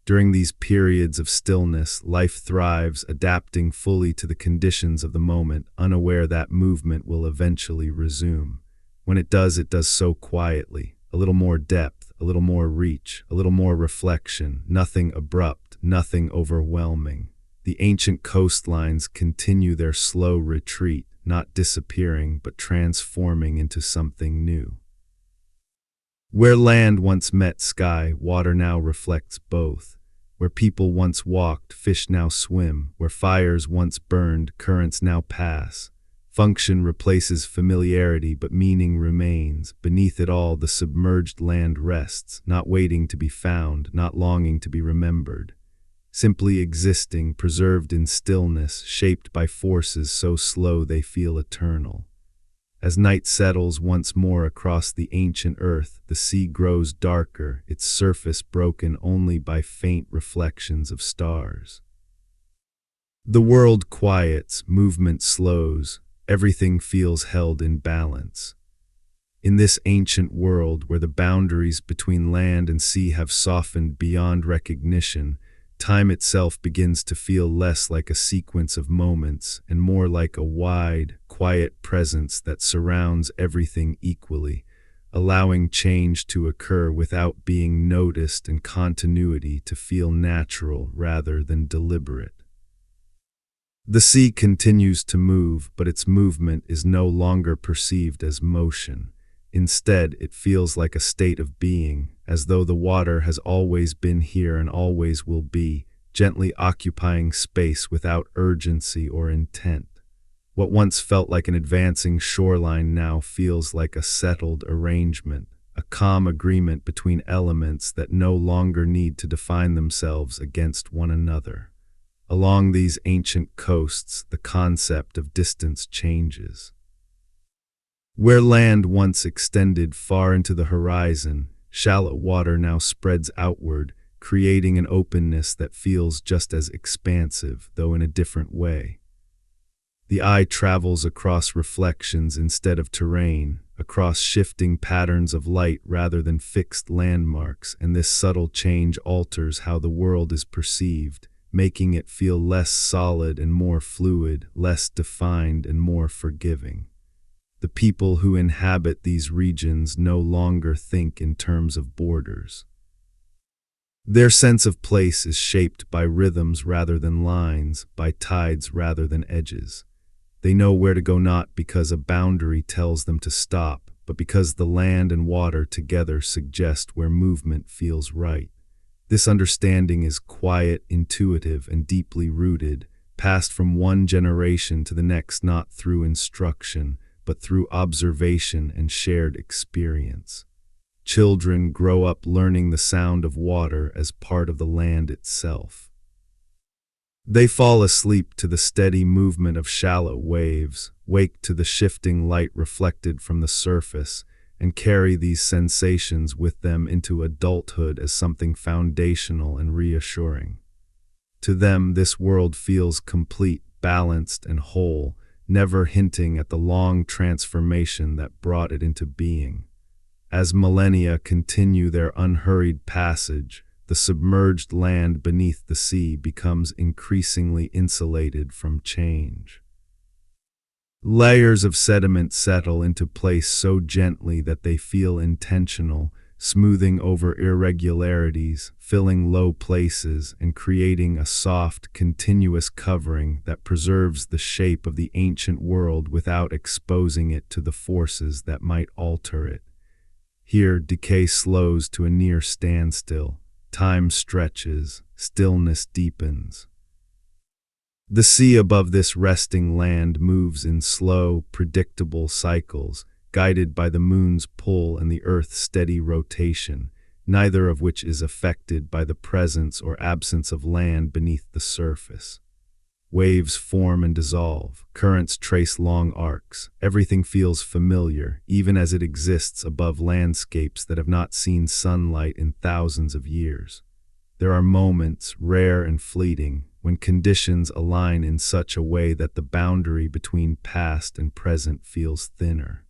During these periods of stillness, life thrives, adapting fully to the conditions of the moment, unaware that movement will eventually resume. When it does so quietly, a little more depth, a little more reach, a little more reflection, nothing abrupt, nothing overwhelming. The ancient coastlines continue their slow retreat, not disappearing but transforming into something new. Where land once met sky, water now reflects both. Where people once walked, fish now swim. Where fires once burned, currents now pass. Function replaces familiarity, but meaning remains. Beneath it all, the submerged land rests, not waiting to be found, not longing to be remembered. Simply existing, preserved in stillness, shaped by forces so slow they feel eternal. As night settles once more across the ancient earth, the sea grows darker, its surface broken only by faint reflections of stars. The world quiets, movement slows, everything feels held in balance. In this ancient world where the boundaries between land and sea have softened beyond recognition, time itself begins to feel less like a sequence of moments and more like a wide, quiet presence that surrounds everything equally, allowing change to occur without being noticed and continuity to feel natural rather than deliberate. The sea continues to move, but its movement is no longer perceived as motion. Instead, it feels like a state of being, as though the water has always been here and always will be, gently occupying space without urgency or intent. What once felt like an advancing shoreline now feels like a settled arrangement, a calm agreement between elements that no longer need to define themselves against one another. Along these ancient coasts, the concept of distance changes. Where land once extended far into the horizon, shallow water now spreads outward, creating an openness that feels just as expansive, though in a different way. The eye travels across reflections instead of terrain, across shifting patterns of light rather than fixed landmarks, and this subtle change alters how the world is perceived, making it feel less solid and more fluid, less defined and more forgiving. The people who inhabit these regions no longer think in terms of borders. Their sense of place is shaped by rhythms rather than lines, by tides rather than edges. They know where to go not because a boundary tells them to stop, but because the land and water together suggest where movement feels right. This understanding is quiet, intuitive, and deeply rooted, passed from one generation to the next not through instruction, but through observation and shared experience. Children grow up learning the sound of water as part of the land itself. They fall asleep to the steady movement of shallow waves, wake to the shifting light reflected from the surface, and carry these sensations with them into adulthood as something foundational and reassuring. To them, this world feels complete, balanced, and whole, never hinting at the long transformation that brought it into being. As millennia continue their unhurried passage, the submerged land beneath the sea becomes increasingly insulated from change. Layers of sediment settle into place so gently that they feel intentional, smoothing over irregularities, filling low places, and creating a soft, continuous covering that preserves the shape of the ancient world without exposing it to the forces that might alter it. Here, decay slows to a near standstill, time stretches, stillness deepens. The sea above this resting land moves in slow, predictable cycles, guided by the moon's pull and the Earth's steady rotation, neither of which is affected by the presence or absence of land beneath the surface. Waves form and dissolve, currents trace long arcs, everything feels familiar, even as it exists above landscapes that have not seen sunlight in thousands of years. There are moments, rare and fleeting, when conditions align in such a way that the boundary between past and present feels thinner.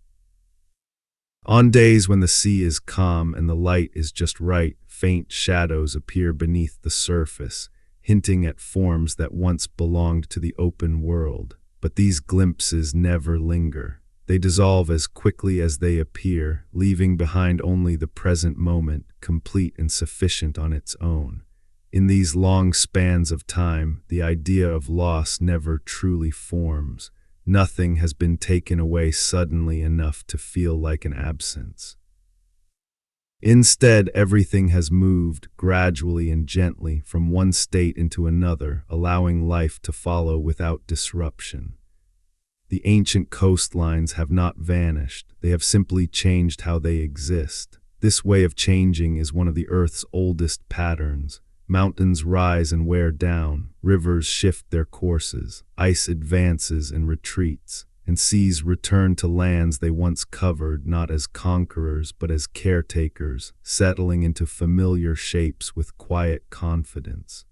On days when the sea is calm and the light is just right, faint shadows appear beneath the surface, hinting at forms that once belonged to the open world. But these glimpses never linger. They dissolve as quickly as they appear, leaving behind only the present moment, complete and sufficient on its own. In these long spans of time, the idea of loss never truly forms. Nothing has been taken away suddenly enough to feel like an absence. Instead, everything has moved gradually and gently from one state into another, allowing life to follow without disruption. The ancient coastlines have not vanished, they have simply changed how they exist. This way of changing is one of the Earth's oldest patterns. Mountains rise and wear down, rivers shift their courses, ice advances and retreats, and seas return to lands they once covered not as conquerors but as caretakers, settling into familiar shapes with quiet confidence.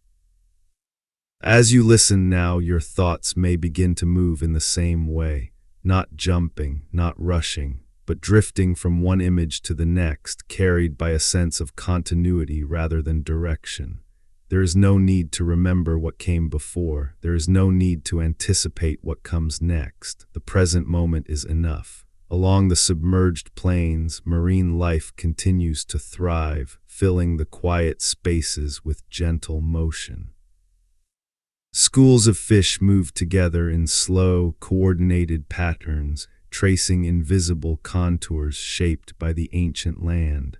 As you listen now, your thoughts may begin to move in the same way, not jumping, not rushing, but drifting from one image to the next, carried by a sense of continuity rather than direction. There is no need to remember what came before. There is no need to anticipate what comes next. The present moment is enough. Along the submerged plains, marine life continues to thrive, filling the quiet spaces with gentle motion. Schools of fish move together in slow, coordinated patterns, tracing invisible contours shaped by the ancient land.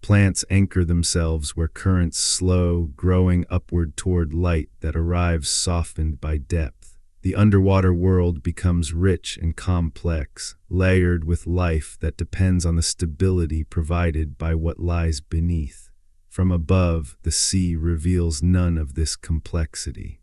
Plants anchor themselves where currents slow, growing upward toward light that arrives softened by depth. The underwater world becomes rich and complex, layered with life that depends on the stability provided by what lies beneath. From above, the sea reveals none of this complexity.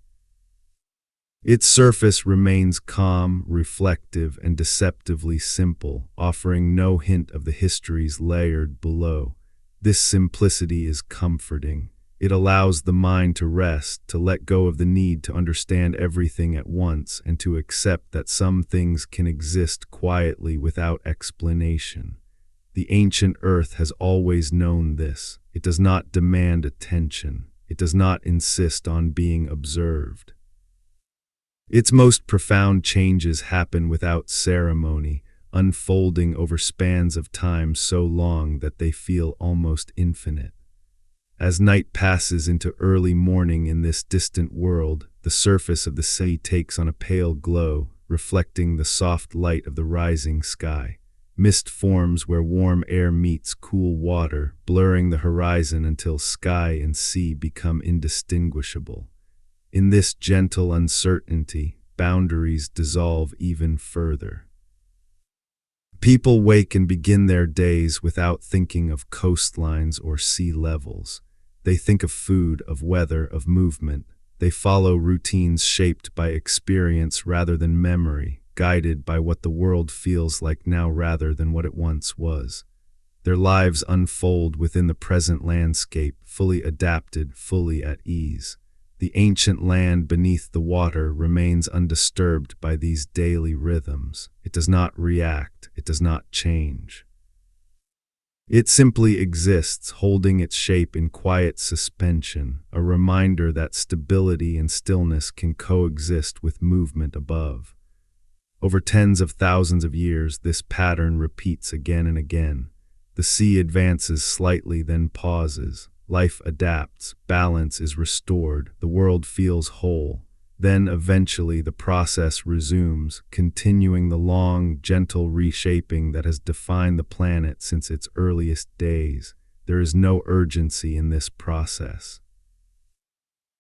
Its surface remains calm, reflective, and deceptively simple, offering no hint of the histories layered below. This simplicity is comforting. It allows the mind to rest, to let go of the need to understand everything at once, and to accept that some things can exist quietly without explanation. The ancient earth has always known this. It does not demand attention. It does not insist on being observed. Its most profound changes happen without ceremony, unfolding over spans of time so long that they feel almost infinite. As night passes into early morning in this distant world, the surface of the sea takes on a pale glow, reflecting the soft light of the rising sky. Mist forms where warm air meets cool water, blurring the horizon until sky and sea become indistinguishable. In this gentle uncertainty, boundaries dissolve even further. People wake and begin their days without thinking of coastlines or sea levels. They think of food, of weather, of movement. They follow routines shaped by experience rather than memory, guided by what the world feels like now rather than what it once was. Their lives unfold within the present landscape, fully adapted, fully at ease. The ancient land beneath the water remains undisturbed by these daily rhythms. It does not react, it does not change. It simply exists, holding its shape in quiet suspension, a reminder that stability and stillness can coexist with movement above. Over tens of thousands of years, this pattern repeats again and again. The sea advances slightly, then pauses. Life adapts, balance is restored, the world feels whole. Then eventually the process resumes, continuing the long, gentle reshaping that has defined the planet since its earliest days. There is no urgency in this process.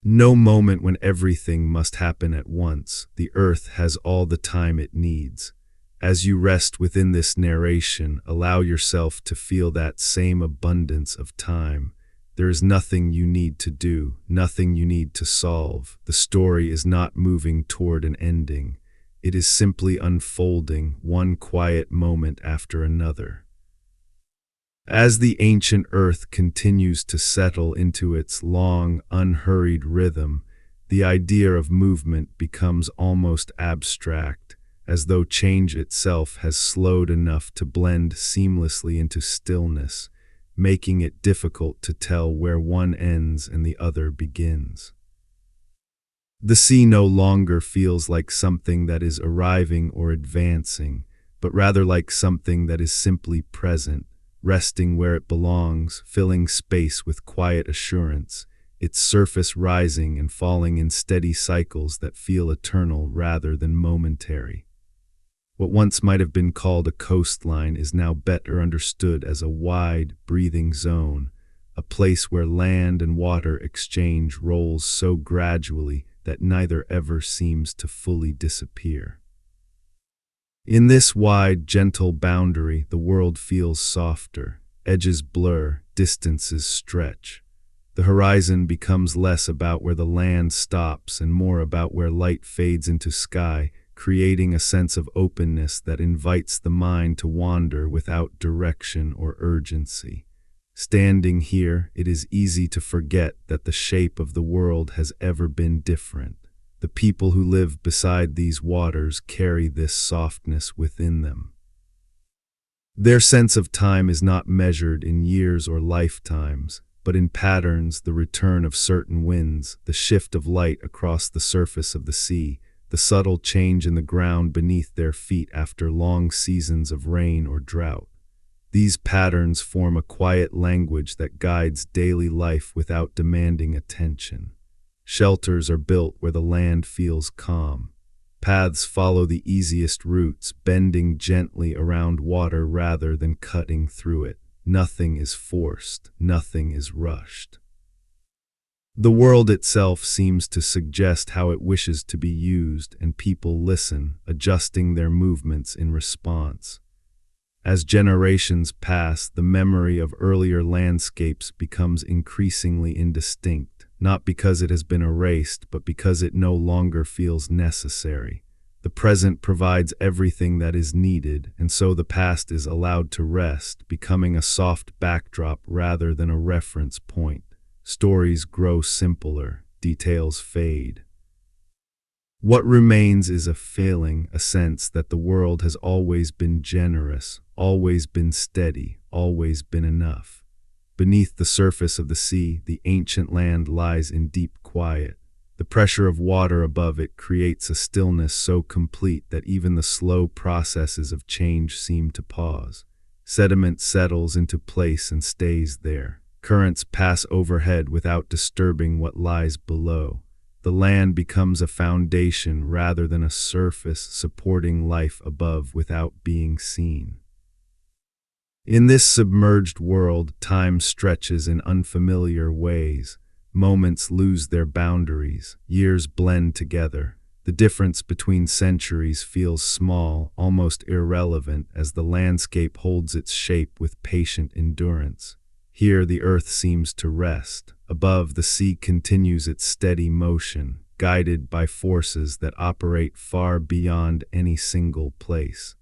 No moment when everything must happen at once. The earth has all the time it needs. As you rest within this narration, allow yourself to feel that same abundance of time. There is nothing you need to do, nothing you need to solve. The story is not moving toward an ending. It is simply unfolding, one quiet moment after another. As the ancient earth continues to settle into its long, unhurried rhythm, the idea of movement becomes almost abstract, as though change itself has slowed enough to blend seamlessly into stillness, making it difficult to tell where one ends and the other begins. The sea no longer feels like something that is arriving or advancing, but rather like something that is simply present, resting where it belongs, filling space with quiet assurance, its surface rising and falling in steady cycles that feel eternal rather than momentary. What once might have been called a coastline is now better understood as a wide, breathing zone, a place where land and water exchange roles so gradually that neither ever seems to fully disappear. In this wide, gentle boundary, the world feels softer. Edges blur, distances stretch. The horizon becomes less about where the land stops and more about where light fades into sky, creating a sense of openness that invites the mind to wander without direction or urgency. Standing here, it is easy to forget that the shape of the world has ever been different. The people who live beside these waters carry this softness within them. Their sense of time is not measured in years or lifetimes, but in patterns, the return of certain winds, the shift of light across the surface of the sea, the subtle change in the ground beneath their feet after long seasons of rain or drought. These patterns form a quiet language that guides daily life without demanding attention. Shelters are built where the land feels calm. Paths follow the easiest routes, bending gently around water rather than cutting through it. Nothing is forced, nothing is rushed. The world itself seems to suggest how it wishes to be used, and people listen, adjusting their movements in response. As generations pass, the memory of earlier landscapes becomes increasingly indistinct, not because it has been erased, but because it no longer feels necessary. The present provides everything that is needed, and so the past is allowed to rest, becoming a soft backdrop rather than a reference point. Stories grow simpler, details fade. What remains is a feeling, a sense that the world has always been generous, always been steady, always been enough. Beneath the surface of the sea, the ancient land lies in deep quiet. The pressure of water above it creates a stillness so complete that even the slow processes of change seem to pause. Sediment settles into place and stays there. Currents pass overhead without disturbing what lies below. The land becomes a foundation rather than a surface, supporting life above without being seen. In this submerged world, time stretches in unfamiliar ways. Moments lose their boundaries, years blend together. The difference between centuries feels small, almost irrelevant, as the landscape holds its shape with patient endurance. Here the earth seems to rest. Above, the sea continues its steady motion, guided by forces that operate far beyond any single place.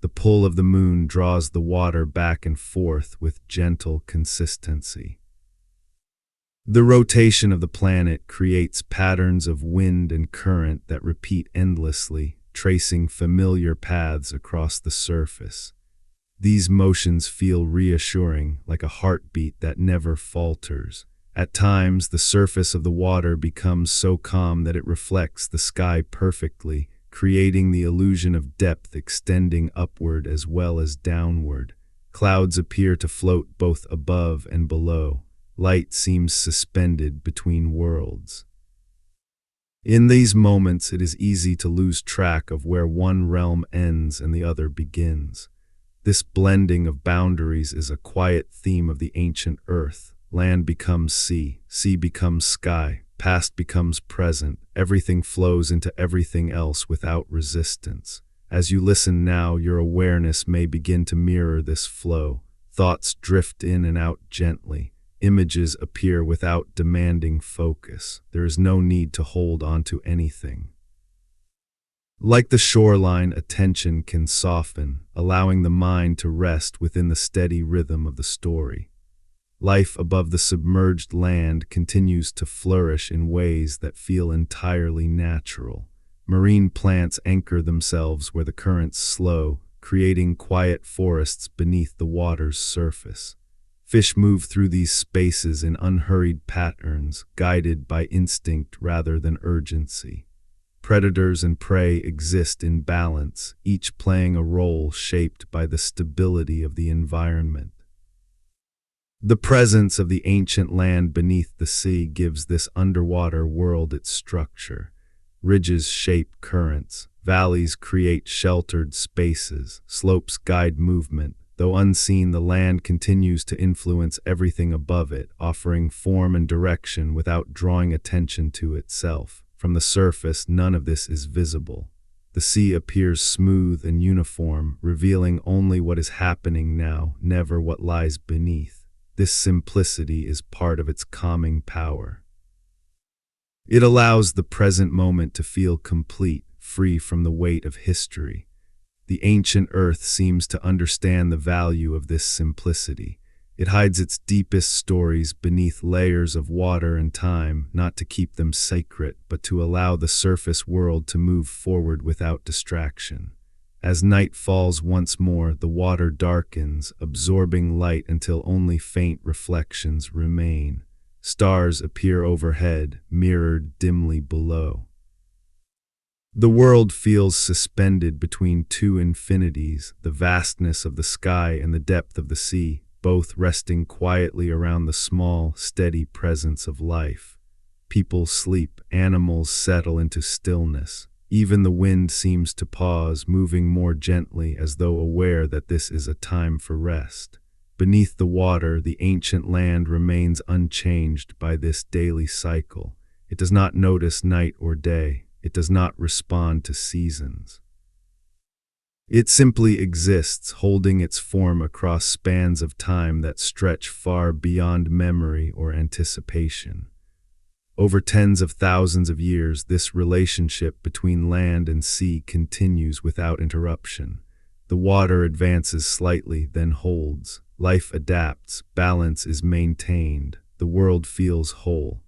The pull of the moon draws the water back and forth with gentle consistency. The rotation of the planet creates patterns of wind and current that repeat endlessly, tracing familiar paths across the surface. These motions feel reassuring, like a heartbeat that never falters. At times, the surface of the water becomes so calm that it reflects the sky perfectly, creating the illusion of depth extending upward as well as downward. Clouds appear to float both above and below. Light seems suspended between worlds. In these moments, it is easy to lose track of where one realm ends and the other begins. This blending of boundaries is a quiet theme of the ancient earth. Land becomes sea, sea becomes sky, Past becomes present. Everything flows into everything else without resistance. As you listen now, your awareness may begin to mirror this flow. Thoughts drift in and out gently. Images appear without demanding focus. There is no need to hold on to anything. Like the shoreline, attention can soften, allowing the mind to rest within the steady rhythm of the story. Life above the submerged land continues to flourish in ways that feel entirely natural. Marine plants anchor themselves where the currents slow, creating quiet forests beneath the water's surface. Fish move through these spaces in unhurried patterns, guided by instinct rather than urgency. Predators and prey exist in balance, each playing a role shaped by the stability of the environment. The presence of the ancient land beneath the sea gives this underwater world its structure. Ridges shape currents, valleys create sheltered spaces, slopes guide movement. Though unseen, the land continues to influence everything above it, offering form and direction without drawing attention to itself. From the surface, none of this is visible. The sea appears smooth and uniform, revealing only what is happening now, never what lies beneath. This simplicity is part of its calming power. It allows the present moment to feel complete, free from the weight of history. The ancient earth seems to understand the value of this simplicity. It hides its deepest stories beneath layers of water and time, not to keep them sacred, but to allow the surface world to move forward without distraction. As night falls once more, the water darkens, absorbing light until only faint reflections remain. Stars appear overhead, mirrored dimly below. The world feels suspended between two infinities, the vastness of the sky and the depth of the sea, both resting quietly around the small, steady presence of life. People sleep, animals settle into stillness. Even the wind seems to pause, moving more gently as though aware that this is a time for rest. Beneath the water, the ancient land remains unchanged by this daily cycle. It does not notice night or day. It does not respond to seasons. It simply exists, holding its form across spans of time that stretch far beyond memory or anticipation. Over tens of thousands of years, this relationship between land and sea continues without interruption. The water advances slightly, then holds. Life adapts, balance is maintained, the world feels whole.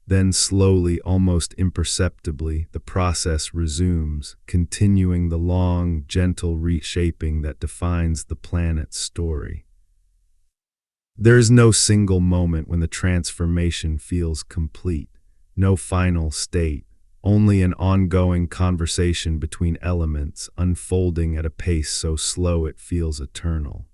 Then slowly, almost imperceptibly, the process resumes, continuing the long, gentle reshaping that defines the planet's story. There is no single moment when the transformation feels complete, no final state, only an ongoing conversation between elements, unfolding at a pace so slow it feels eternal.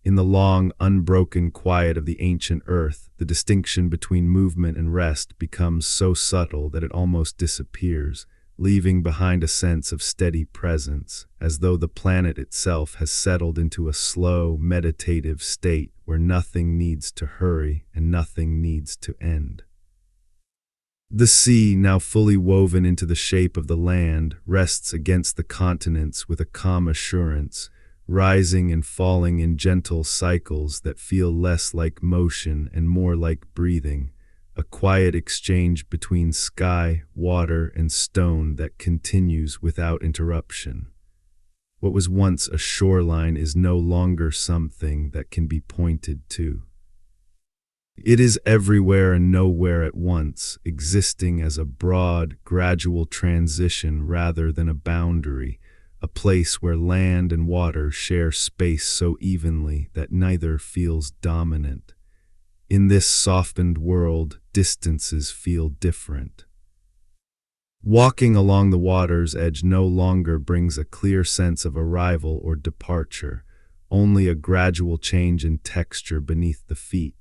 In the long, unbroken quiet of the ancient earth, the distinction between movement and rest becomes so subtle that it almost disappears, leaving behind a sense of steady presence, as though the planet itself has settled into a slow, meditative state where nothing needs to hurry and nothing needs to end. The sea, now fully woven into the shape of the land, rests against the continents with a calm assurance, rising and falling in gentle cycles that feel less like motion and more like breathing, a quiet exchange between sky, water, and stone that continues without interruption. What was once a shoreline is no longer something that can be pointed to. It is everywhere and nowhere at once, existing as a broad, gradual transition rather than a boundary, a place where land and water share space so evenly that neither feels dominant. In this softened world, distances feel different. Walking along the water's edge no longer brings a clear sense of arrival or departure, only a gradual change in texture beneath the feet,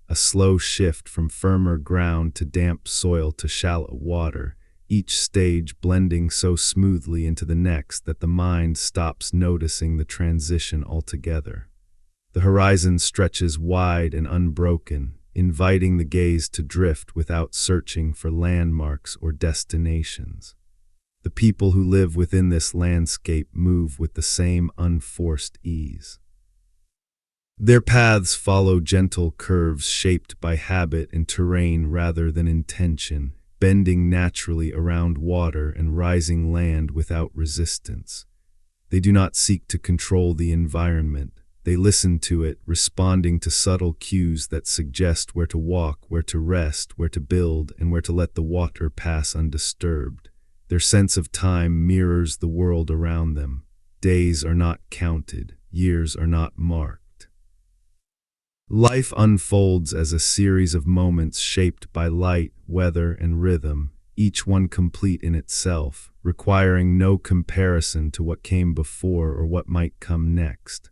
a slow shift from firmer ground to damp soil to shallow water, each stage blending so smoothly into the next that the mind stops noticing the transition altogether. The horizon stretches wide and unbroken, inviting the gaze to drift without searching for landmarks or destinations. The people who live within this landscape move with the same unforced ease. Their paths follow gentle curves shaped by habit and terrain rather than intention, bending naturally around water and rising land without resistance. They do not seek to control the environment. They listen to it, responding to subtle cues that suggest where to walk, where to rest, where to build, and where to let the water pass undisturbed. Their sense of time mirrors the world around them. Days are not counted, years are not marked. Life unfolds as a series of moments shaped by light, weather, and rhythm, each one complete in itself, requiring no comparison to what came before or what might come next.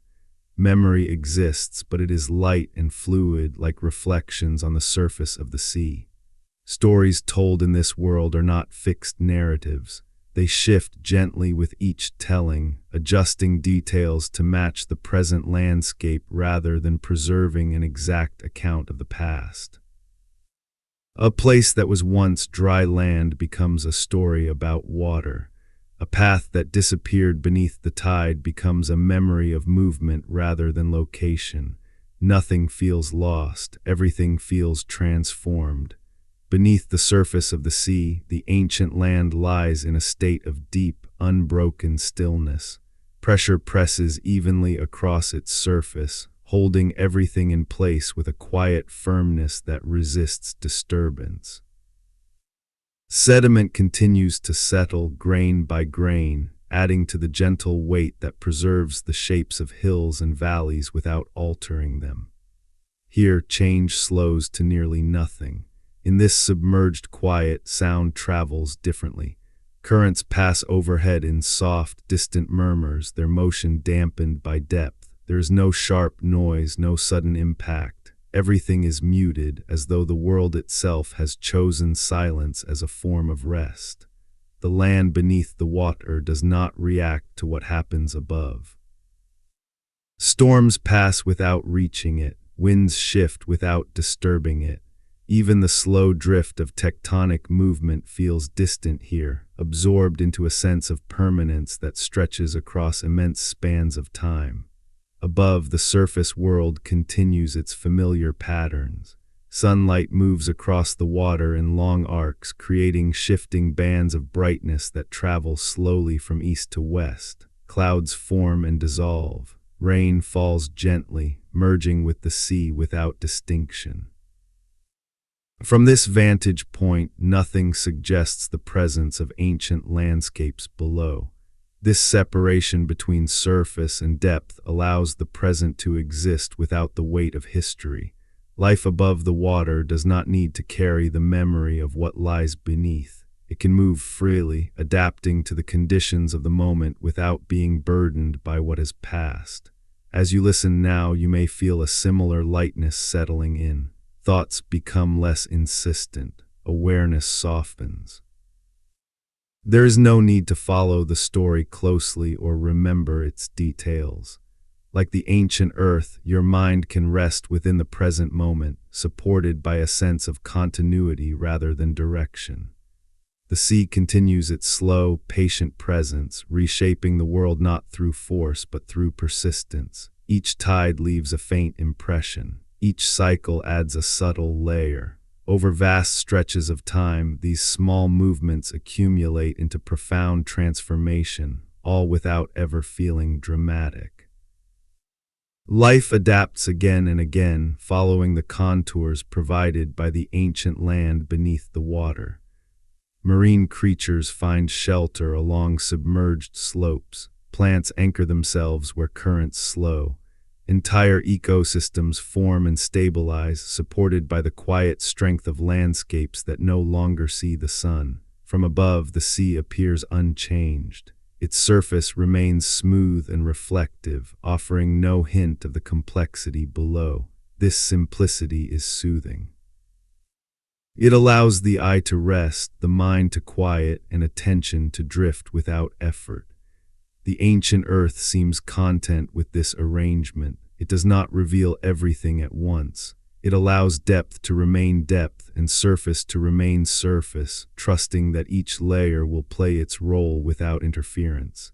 Memory exists, but it is light and fluid, like reflections on the surface of the sea. Stories told in this world are not fixed narratives. They shift gently with each telling, adjusting details to match the present landscape rather than preserving an exact account of the past. A place that was once dry land becomes a story about water. A path that disappeared beneath the tide becomes a memory of movement rather than location. Nothing feels lost, everything feels transformed. Beneath the surface of the sea, the ancient land lies in a state of deep, unbroken stillness. Pressure presses evenly across its surface, holding everything in place with a quiet firmness that resists disturbance. Sediment continues to settle grain by grain, adding to the gentle weight that preserves the shapes of hills and valleys without altering them. Here, change slows to nearly nothing. In this submerged quiet, sound travels differently. Currents pass overhead in soft, distant murmurs, their motion dampened by depth. There is no sharp noise, no sudden impact. Everything is muted, as though the world itself has chosen silence as a form of rest. The land beneath the water does not react to what happens above. Storms pass without reaching it, winds shift without disturbing it. Even the slow drift of tectonic movement feels distant here, absorbed into a sense of permanence that stretches across immense spans of time. Above, the surface world continues its familiar patterns. Sunlight moves across the water in long arcs, creating shifting bands of brightness that travel slowly from east to west. Clouds form and dissolve. Rain falls gently, merging with the sea without distinction. From this vantage point, nothing suggests the presence of ancient landscapes below. This separation between surface and depth allows the present to exist without the weight of history. Life above the water does not need to carry the memory of what lies beneath. It can move freely, adapting to the conditions of the moment without being burdened by what has passed. As you listen now, you may feel a similar lightness settling in. Thoughts become less insistent. Awareness softens. There is no need to follow the story closely or remember its details. Like the ancient earth, your mind can rest within the present moment, supported by a sense of continuity rather than direction. The sea continues its slow, patient presence, reshaping the world not through force but through persistence. Each tide leaves a faint impression. Each cycle adds a subtle layer. Over vast stretches of time, these small movements accumulate into profound transformation, all without ever feeling dramatic. Life adapts again and again, following the contours provided by the ancient land beneath the water. Marine creatures find shelter along submerged slopes. Plants anchor themselves where currents slow. Entire ecosystems form and stabilize, supported by the quiet strength of landscapes that no longer see the sun. From above, the sea appears unchanged. Its surface remains smooth and reflective, offering no hint of the complexity below. This simplicity is soothing. It allows the eye to rest, the mind to quiet, and attention to drift without effort. The ancient earth seems content with this arrangement. It does not reveal everything at once. It allows depth to remain depth and surface to remain surface, trusting that each layer will play its role without interference.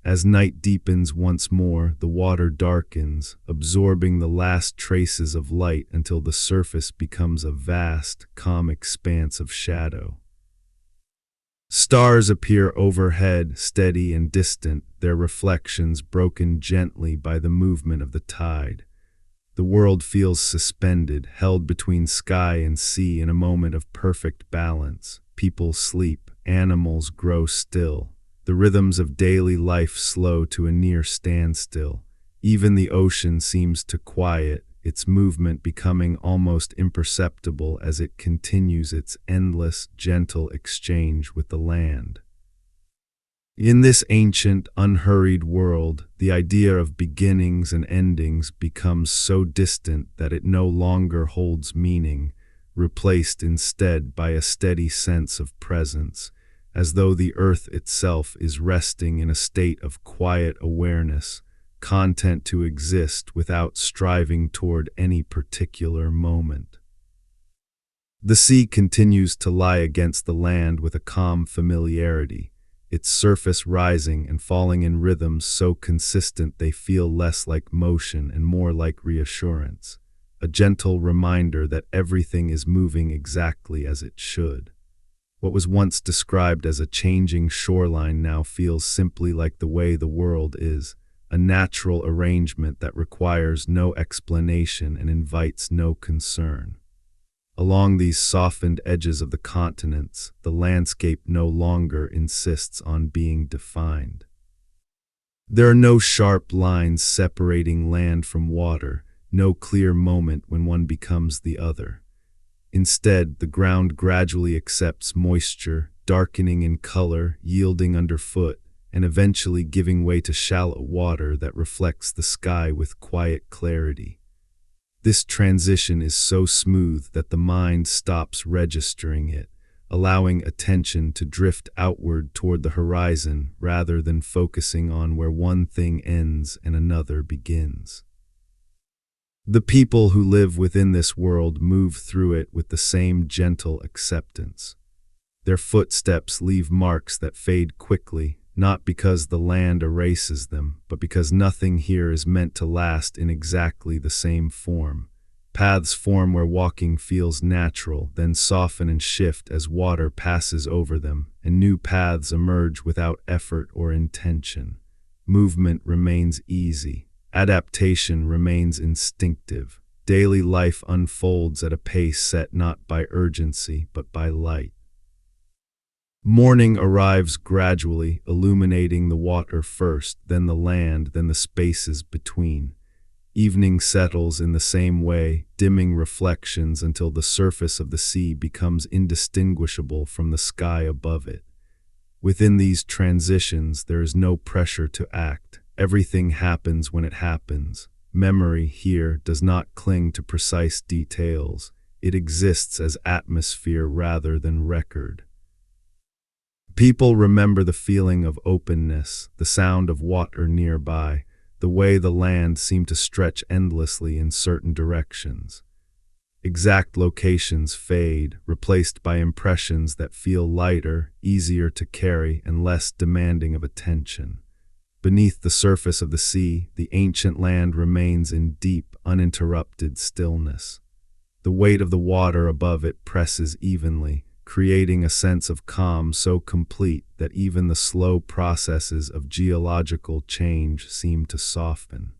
As night deepens once more, the water darkens, absorbing the last traces of light until the surface becomes a vast, calm expanse of shadow. Stars appear overhead, steady and distant, their reflections broken gently by the movement of the tide. The world feels suspended, held between sky and sea in a moment of perfect balance. People sleep, animals grow still. The rhythms of daily life slow to a near standstill. Even the ocean seems to quiet, its movement becoming almost imperceptible as it continues its endless, gentle exchange with the land. In this ancient, unhurried world, the idea of beginnings and endings becomes so distant that it no longer holds meaning, replaced instead by a steady sense of presence, as though the earth itself is resting in a state of quiet awareness, content to exist without striving toward any particular moment. The sea continues to lie against the land with a calm familiarity, its surface rising and falling in rhythms so consistent they feel less like motion and more like reassurance, a gentle reminder that everything is moving exactly as it should. What was once described as a changing shoreline now feels simply like the way the world is, a natural arrangement that requires no explanation and invites no concern. Along these softened edges of the continents, the landscape no longer insists on being defined. There are no sharp lines separating land from water, no clear moment when one becomes the other. Instead, the ground gradually accepts moisture, darkening in color, yielding underfoot, and eventually giving way to shallow water that reflects the sky with quiet clarity. This transition is so smooth that the mind stops registering it, allowing attention to drift outward toward the horizon rather than focusing on where one thing ends and another begins. The people who live within this world move through it with the same gentle acceptance. Their footsteps leave marks that fade quickly, not because the land erases them, but because nothing here is meant to last in exactly the same form. Paths form where walking feels natural, then soften and shift as water passes over them, and new paths emerge without effort or intention. Movement remains easy. Adaptation remains instinctive. Daily life unfolds at a pace set not by urgency, but by light. Morning arrives gradually, illuminating the water first, then the land, then the spaces between. Evening settles in the same way, dimming reflections until the surface of the sea becomes indistinguishable from the sky above it. Within these transitions, there is no pressure to act. Everything happens when it happens. Memory here does not cling to precise details. It exists as atmosphere rather than record. People remember the feeling of openness, the sound of water nearby, the way the land seemed to stretch endlessly in certain directions. Exact locations fade, replaced by impressions that feel lighter, easier to carry, and less demanding of attention. Beneath the surface of the sea, the ancient land remains in deep, uninterrupted stillness. The weight of the water above it presses evenly, creating a sense of calm so complete that even the slow processes of geological change seem to soften.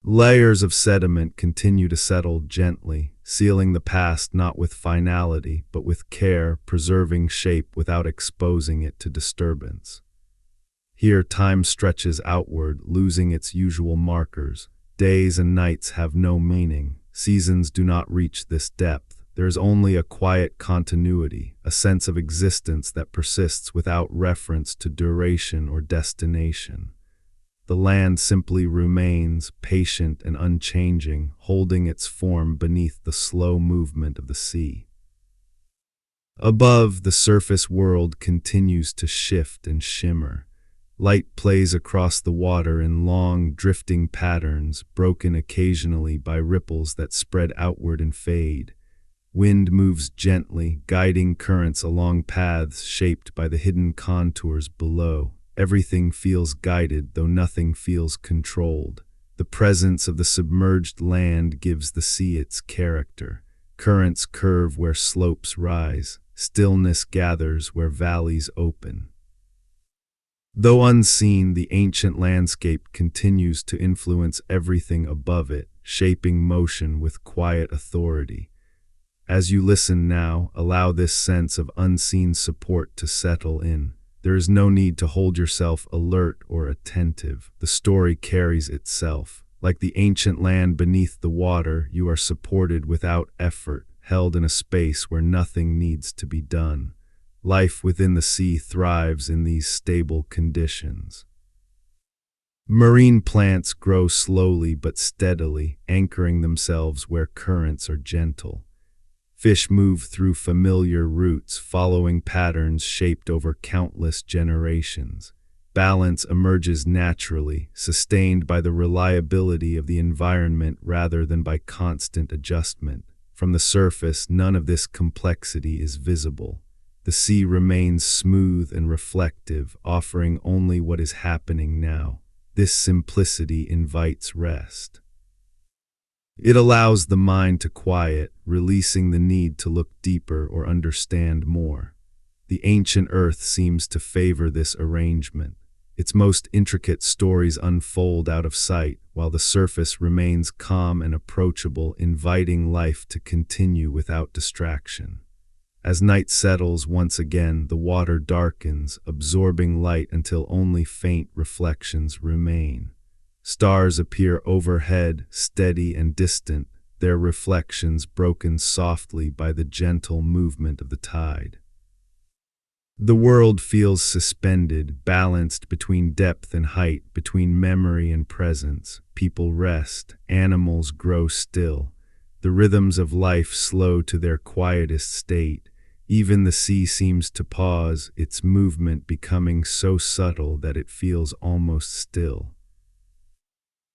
Layers of sediment continue to settle gently, sealing the past not with finality, but with care, preserving shape without exposing it to disturbance. Here time stretches outward, losing its usual markers. Days and nights have no meaning. Seasons do not reach this depth. There is only a quiet continuity, a sense of existence that persists without reference to duration or destination. The land simply remains, patient and unchanging, holding its form beneath the slow movement of the sea. Above, the surface world continues to shift and shimmer. Light plays across the water in long, drifting patterns, broken occasionally by ripples that spread outward and fade. Wind moves gently, guiding currents along paths shaped by the hidden contours below. Everything feels guided, though nothing feels controlled. The presence of the submerged land gives the sea its character. Currents curve where slopes rise. Stillness gathers where valleys open. Though unseen, the ancient landscape continues to influence everything above it, shaping motion with quiet authority. As you listen now, allow this sense of unseen support to settle in. There is no need to hold yourself alert or attentive. The story carries itself. Like the ancient land beneath the water, you are supported without effort, held in a space where nothing needs to be done. Life within the sea thrives in these stable conditions. Marine plants grow slowly but steadily, anchoring themselves where currents are gentle. Fish move through familiar routes, following patterns shaped over countless generations. Balance emerges naturally, sustained by the reliability of the environment rather than by constant adjustment. From the surface, none of this complexity is visible. The sea remains smooth and reflective, offering only what is happening now. This simplicity invites rest. It allows the mind to quiet, releasing the need to look deeper or understand more. The ancient earth seems to favor this arrangement. Its most intricate stories unfold out of sight, while the surface remains calm and approachable, inviting life to continue without distraction. As night settles once again, the water darkens, absorbing light until only faint reflections remain. Stars appear overhead, steady and distant, their reflections broken softly by the gentle movement of the tide. The world feels suspended, balanced between depth and height, between memory and presence. People rest, animals grow still. The rhythms of life slow to their quietest state. Even the sea seems to pause, its movement becoming so subtle that it feels almost still.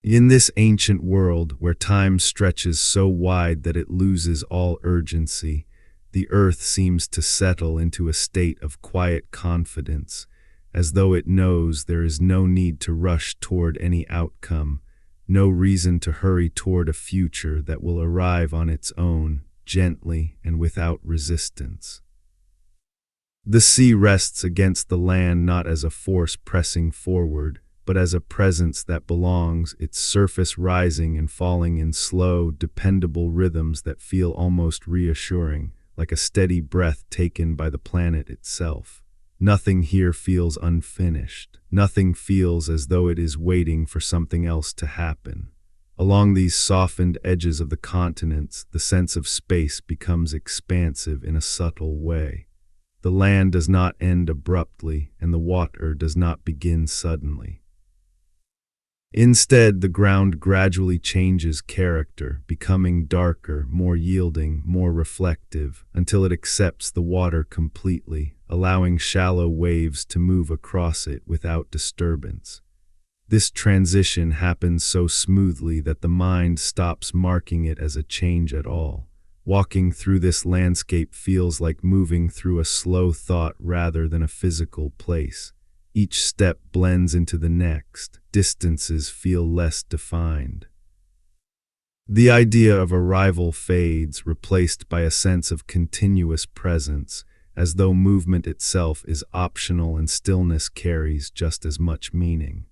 In this ancient world, where time stretches so wide that it loses all urgency, the earth seems to settle into a state of quiet confidence, as though it knows there is no need to rush toward any outcome, no reason to hurry toward a future that will arrive on its own, gently and without resistance. The sea rests against the land not as a force pressing forward, but as a presence that belongs, its surface rising and falling in slow, dependable rhythms that feel almost reassuring, like a steady breath taken by the planet itself. Nothing here feels unfinished. Nothing feels as though it is waiting for something else to happen. Along these softened edges of the continents, the sense of space becomes expansive in a subtle way. The land does not end abruptly, and the water does not begin suddenly. Instead, the ground gradually changes character, becoming darker, more yielding, more reflective, until it accepts the water completely, allowing shallow waves to move across it without disturbance. This transition happens so smoothly that the mind stops marking it as a change at all. Walking through this landscape feels like moving through a slow thought rather than a physical place. Each step blends into the next. Distances feel less defined. The idea of arrival fades, replaced by a sense of continuous presence, as though movement itself is optional and stillness carries just as much meaning.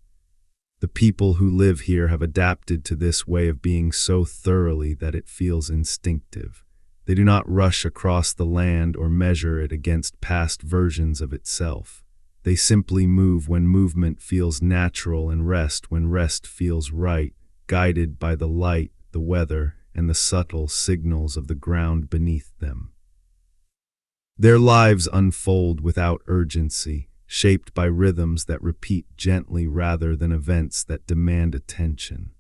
The people who live here have adapted to this way of being so thoroughly that it feels instinctive. They do not rush across the land or measure it against past versions of itself. They simply move when movement feels natural and rest when rest feels right, guided by the light, the weather, and the subtle signals of the ground beneath them. Their lives unfold without urgency, shaped by rhythms that repeat gently rather than events that demand attention.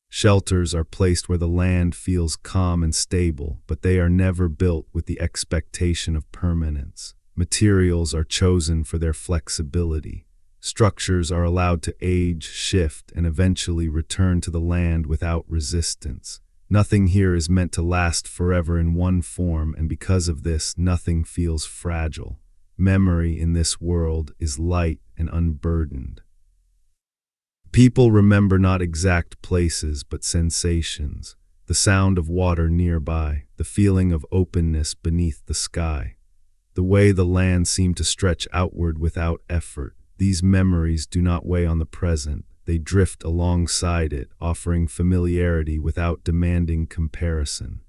Shelters are placed where the land feels calm and stable, but they are never built with the expectation of permanence. Materials are chosen for their flexibility. Structures are allowed to age, shift, and eventually return to the land without resistance. Nothing here is meant to last forever in one form, and because of this, nothing feels fragile. Memory in this world is light and unburdened. People remember not exact places, but sensations. The sound of water nearby, the feeling of openness beneath the sky, the way the land seemed to stretch outward without effort. These memories do not weigh on the present. They drift alongside it, offering familiarity without demanding comparison.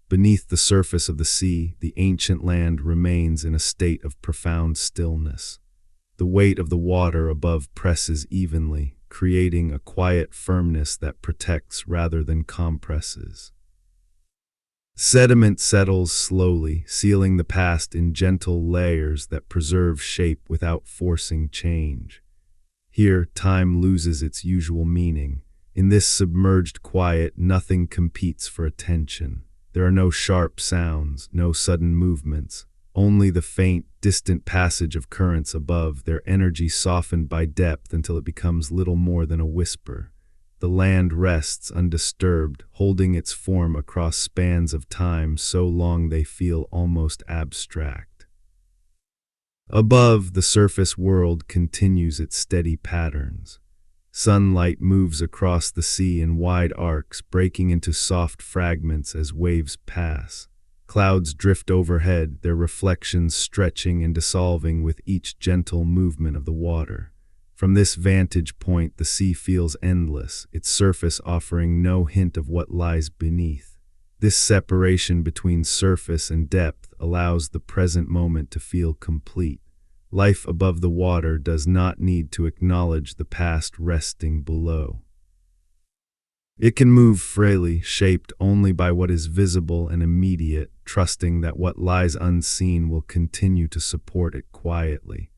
Beneath the surface of the sea, the ancient land remains in a state of profound stillness. The weight of the water above presses evenly, creating a quiet firmness that protects rather than compresses. Sediment settles slowly, sealing the past in gentle layers that preserve shape without forcing change. Here, time loses its usual meaning. In this submerged quiet, nothing competes for attention. There are no sharp sounds, no sudden movements, only the faint, distant passage of currents above, their energy softened by depth until it becomes little more than a whisper. The land rests undisturbed, holding its form across spans of time so long they feel almost abstract. Above, the surface world continues its steady patterns. Sunlight moves across the sea in wide arcs, breaking into soft fragments as waves pass. Clouds drift overhead, their reflections stretching and dissolving with each gentle movement of the water. From this vantage point, the sea feels endless, its surface offering no hint of what lies beneath. This separation between surface and depth allows the present moment to feel complete. Life above the water does not need to acknowledge the past resting below. It can move freely, shaped only by what is visible and immediate, trusting that what lies unseen will continue to support it quietly.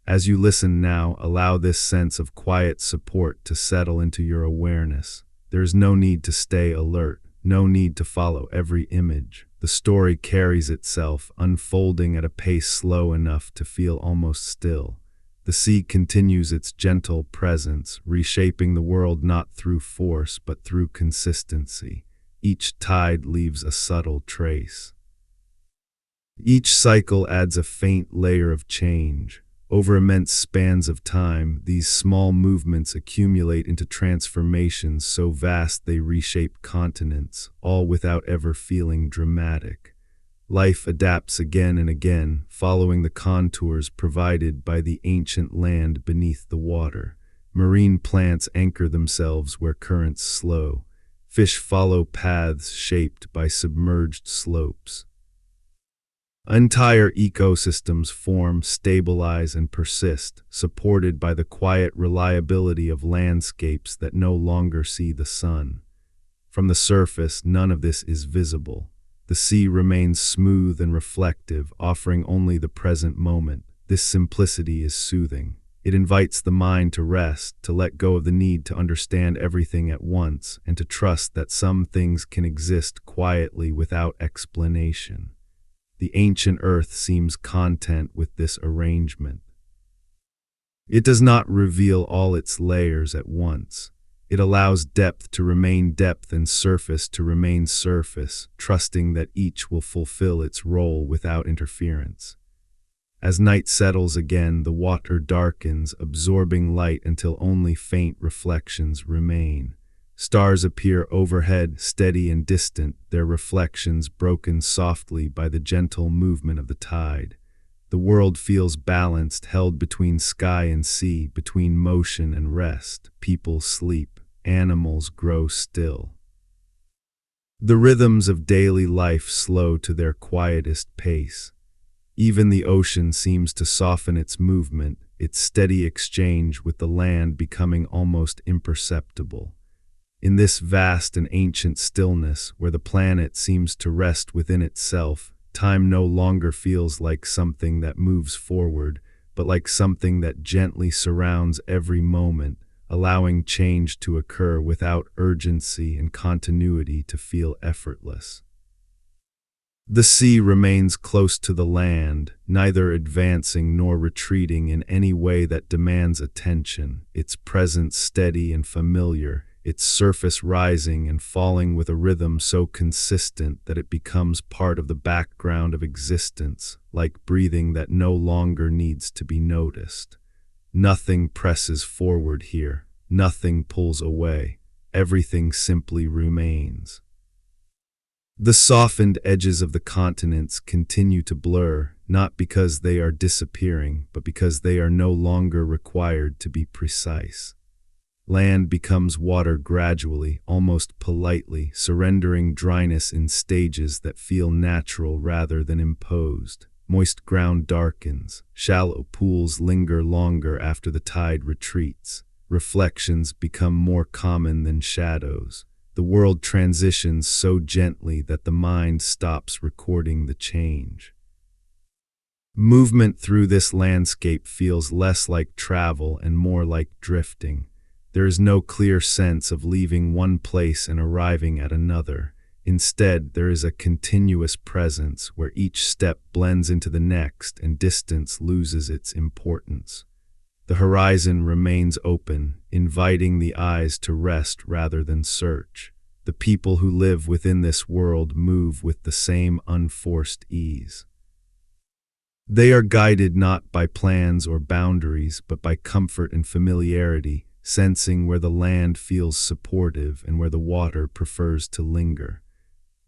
As you listen now, allow this sense of quiet support to settle into your awareness. There is no need to stay alert, no need to follow every image. The story carries itself, unfolding at a pace slow enough to feel almost still. The sea continues its gentle presence, reshaping the world not through force but through consistency. Each tide leaves a subtle trace. Each cycle adds a faint layer of change. Over immense spans of time, these small movements accumulate into transformations so vast they reshape continents, all without ever feeling dramatic. Life adapts again and again, following the contours provided by the ancient land beneath the water. Marine plants anchor themselves where currents slow. Fish follow paths shaped by submerged slopes. Entire ecosystems form, stabilize, and persist, supported by the quiet reliability of landscapes that no longer see the sun. From the surface, none of this is visible. The sea remains smooth and reflective, offering only the present moment. This simplicity is soothing. It invites the mind to rest, to let go of the need to understand everything at once, and to trust that some things can exist quietly without explanation. The ancient earth seems content with this arrangement. It does not reveal all its layers at once. It allows depth to remain depth and surface to remain surface, trusting that each will fulfill its role without interference. As night settles again, the water darkens, absorbing light until only faint reflections remain. Stars appear overhead, steady and distant, their reflections broken softly by the gentle movement of the tide. The world feels balanced, held between sky and sea, between motion and rest. People sleep, animals grow still. The rhythms of daily life slow to their quietest pace. Even the ocean seems to soften its movement, its steady exchange with the land becoming almost imperceptible. In this vast and ancient stillness, where the planet seems to rest within itself, time no longer feels like something that moves forward, but like something that gently surrounds every moment, allowing change to occur without urgency and continuity to feel effortless. The sea remains close to the land, neither advancing nor retreating in any way that demands attention, its presence steady and familiar, its surface rising and falling with a rhythm so consistent that it becomes part of the background of existence, like breathing that no longer needs to be noticed. Nothing presses forward here, nothing pulls away, everything simply remains. The softened edges of the continents continue to blur, not because they are disappearing, but because they are no longer required to be precise. Land becomes water gradually, almost politely, surrendering dryness in stages that feel natural rather than imposed. Moist ground darkens, shallow pools linger longer after the tide retreats. Reflections become more common than shadows. The world transitions so gently that the mind stops recording the change. Movement through this landscape feels less like travel and more like drifting. There is no clear sense of leaving one place and arriving at another. Instead, there is a continuous presence where each step blends into the next and distance loses its importance. The horizon remains open, inviting the eyes to rest rather than search. The people who live within this world move with the same unforced ease. They are guided not by plans or boundaries, but by comfort and familiarity, sensing where the land feels supportive and where the water prefers to linger.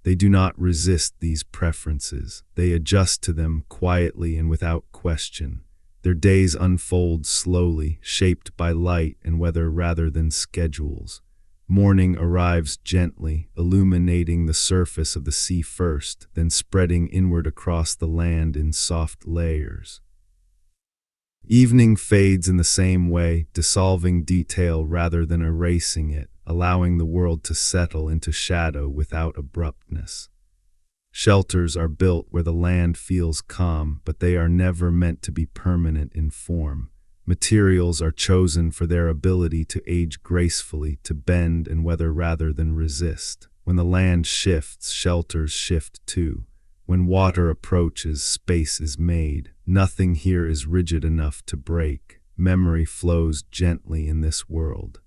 They do not resist these preferences. They adjust to them quietly and without question. Their days unfold slowly, shaped by light and weather rather than schedules. Morning arrives gently, illuminating the surface of the sea first, then spreading inward across the land in soft layers. Evening fades in the same way, dissolving detail rather than erasing it, allowing the world to settle into shadow without abruptness. Shelters are built where the land feels calm, but they are never meant to be permanent in form. Materials are chosen for their ability to age gracefully, to bend and weather rather than resist. When the land shifts, shelters shift too. When water approaches, space is made. Nothing here is rigid enough to break. Memory flows gently in this world.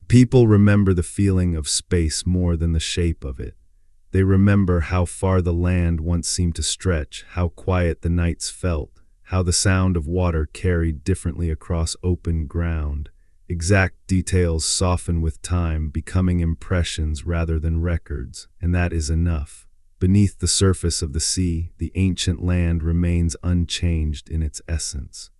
People remember the feeling of space more than the shape of it. They remember how far the land once seemed to stretch, how quiet the nights felt, how the sound of water carried differently across open ground. Exact details soften with time, becoming impressions rather than records, and that is enough. Beneath the surface of the sea, the ancient land remains unchanged in its essence.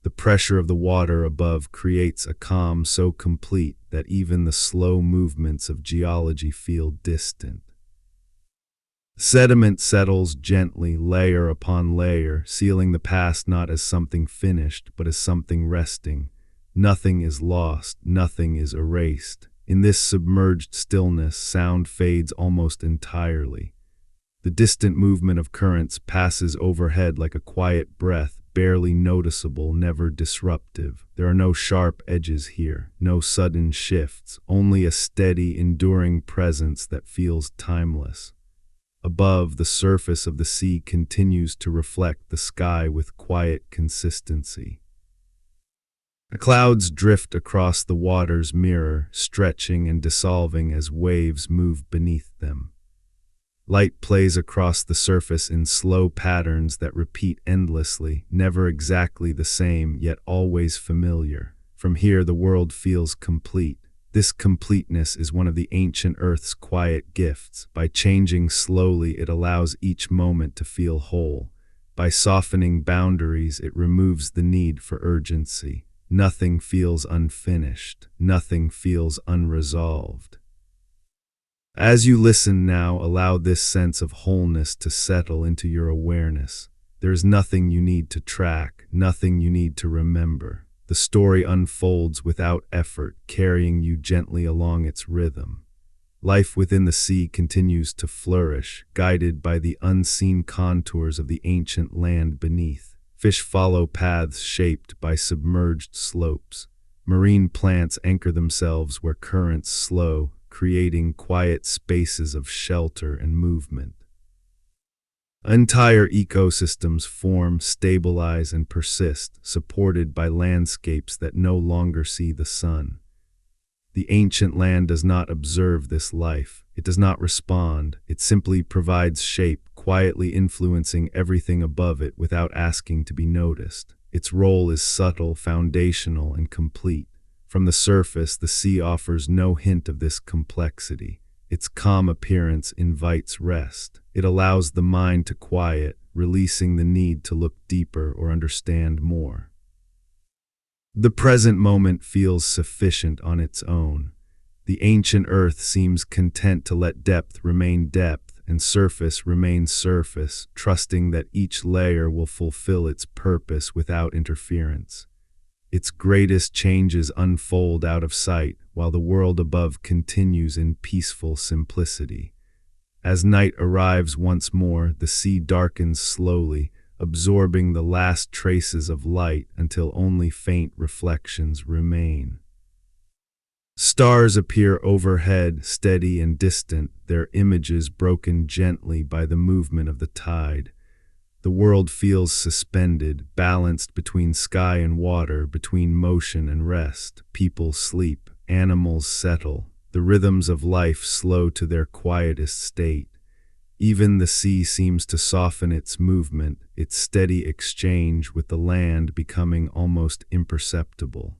The pressure of the water above creates a calm so complete that even the slow movements of geology feel distant. Sediment settles gently, layer upon layer, sealing the past not as something finished, but as something resting. Nothing is lost, nothing is erased. In this submerged stillness, sound fades almost entirely. The distant movement of currents passes overhead like a quiet breath, barely noticeable, never disruptive. There are no sharp edges here, no sudden shifts, only a steady, enduring presence that feels timeless. Above, the surface of the sea continues to reflect the sky with quiet consistency. Clouds drift across the water's mirror, stretching and dissolving as waves move beneath them. Light plays across the surface in slow patterns that repeat endlessly, never exactly the same, yet always familiar. From here, the world feels complete. This completeness is one of the ancient Earth's quiet gifts. By changing slowly, it allows each moment to feel whole. By softening boundaries, it removes the need for urgency. Nothing feels unfinished. Nothing feels unresolved. As you listen now, allow this sense of wholeness to settle into your awareness. There is nothing you need to track, nothing you need to remember. The story unfolds without effort, carrying you gently along its rhythm. Life within the sea continues to flourish, guided by the unseen contours of the ancient land beneath. Fish follow paths shaped by submerged slopes. Marine plants anchor themselves where currents slow, creating quiet spaces of shelter and movement. Entire ecosystems form, stabilize, and persist, supported by landscapes that no longer see the sun. The ancient land does not observe this life. It does not respond. It simply provides shape, quietly influencing everything above it without asking to be noticed. Its role is subtle, foundational, and complete. From the surface, the sea offers no hint of this complexity. Its calm appearance invites rest. It allows the mind to quiet, releasing the need to look deeper or understand more. The present moment feels sufficient on its own. The ancient earth seems content to let depth remain depth and surface remain surface, trusting that each layer will fulfill its purpose without interference. Its greatest changes unfold out of sight, while the world above continues in peaceful simplicity. As night arrives once more, the sea darkens slowly, absorbing the last traces of light until only faint reflections remain. Stars appear overhead, steady and distant, their images broken gently by the movement of the tide. The world feels suspended, balanced between sky and water, between motion and rest. People sleep, animals settle, the rhythms of life slow to their quietest state. Even the sea seems to soften its movement, its steady exchange with the land becoming almost imperceptible.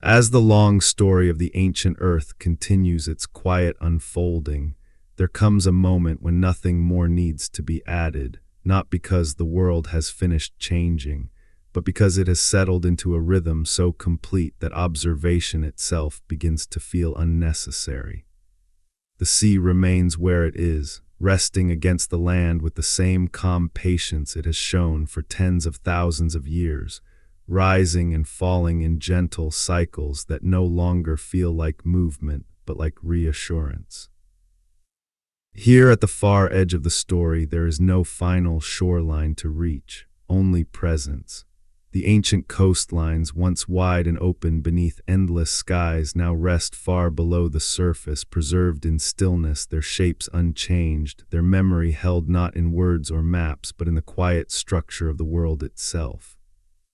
As the long story of the ancient earth continues its quiet unfolding, there comes a moment when nothing more needs to be added, not because the world has finished changing, but because it has settled into a rhythm so complete that observation itself begins to feel unnecessary. The sea remains where it is, resting against the land with the same calm patience it has shown for tens of thousands of years, rising and falling in gentle cycles that no longer feel like movement, but like reassurance. Here at the far edge of the story, there is no final shoreline to reach, only presence. The ancient coastlines, once wide and open beneath endless skies, now rest far below the surface, preserved in stillness, their shapes unchanged, their memory held not in words or maps, but in the quiet structure of the world itself.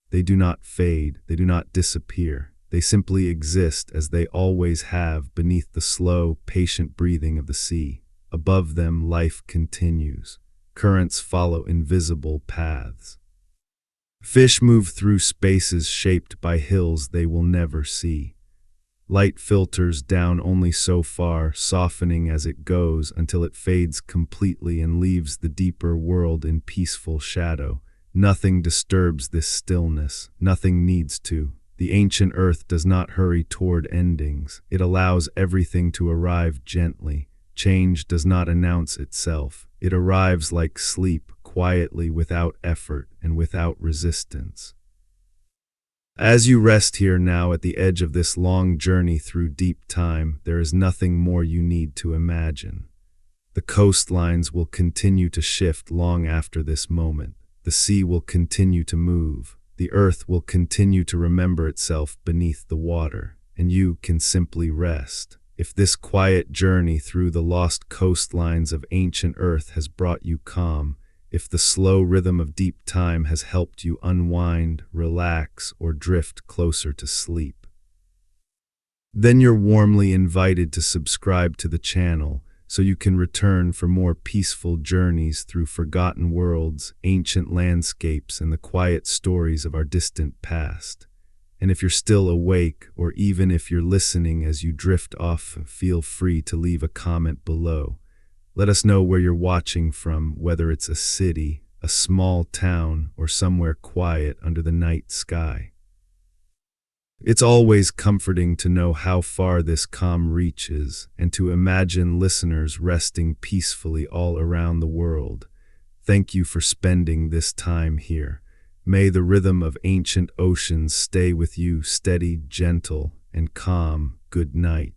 They do not fade, they do not disappear. They simply exist as they always have beneath the slow, patient breathing of the sea. Above them, life continues. Currents follow invisible paths. Fish move through spaces shaped by hills they will never see. Light filters down only so far, softening as it goes until it fades completely and leaves the deeper world in peaceful shadow. Nothing disturbs this stillness. Nothing needs to. The ancient earth does not hurry toward endings. It allows everything to arrive gently. Change does not announce itself. It arrives like sleep, quietly, without effort and without resistance. As you rest here now at the edge of this long journey through deep time, there is nothing more you need to imagine. The coastlines will continue to shift long after this moment. The sea will continue to move. The earth will continue to remember itself beneath the water, and you can simply rest. If this quiet journey through the lost coastlines of ancient earth has brought you calm, if the slow rhythm of deep time has helped you unwind, relax, or drift closer to sleep, then you're warmly invited to subscribe to the channel so you can return for more peaceful journeys through forgotten worlds, ancient landscapes, and the quiet stories of our distant past. And if you're still awake, or even if you're listening as you drift off, feel free to leave a comment below. Let us know where you're watching from, whether it's a city, a small town, or somewhere quiet under the night sky. It's always comforting to know how far this calm reaches, and to imagine listeners resting peacefully all around the world. Thank you for spending this time here. May the rhythm of ancient oceans stay with you, steady, gentle, and calm. Good night.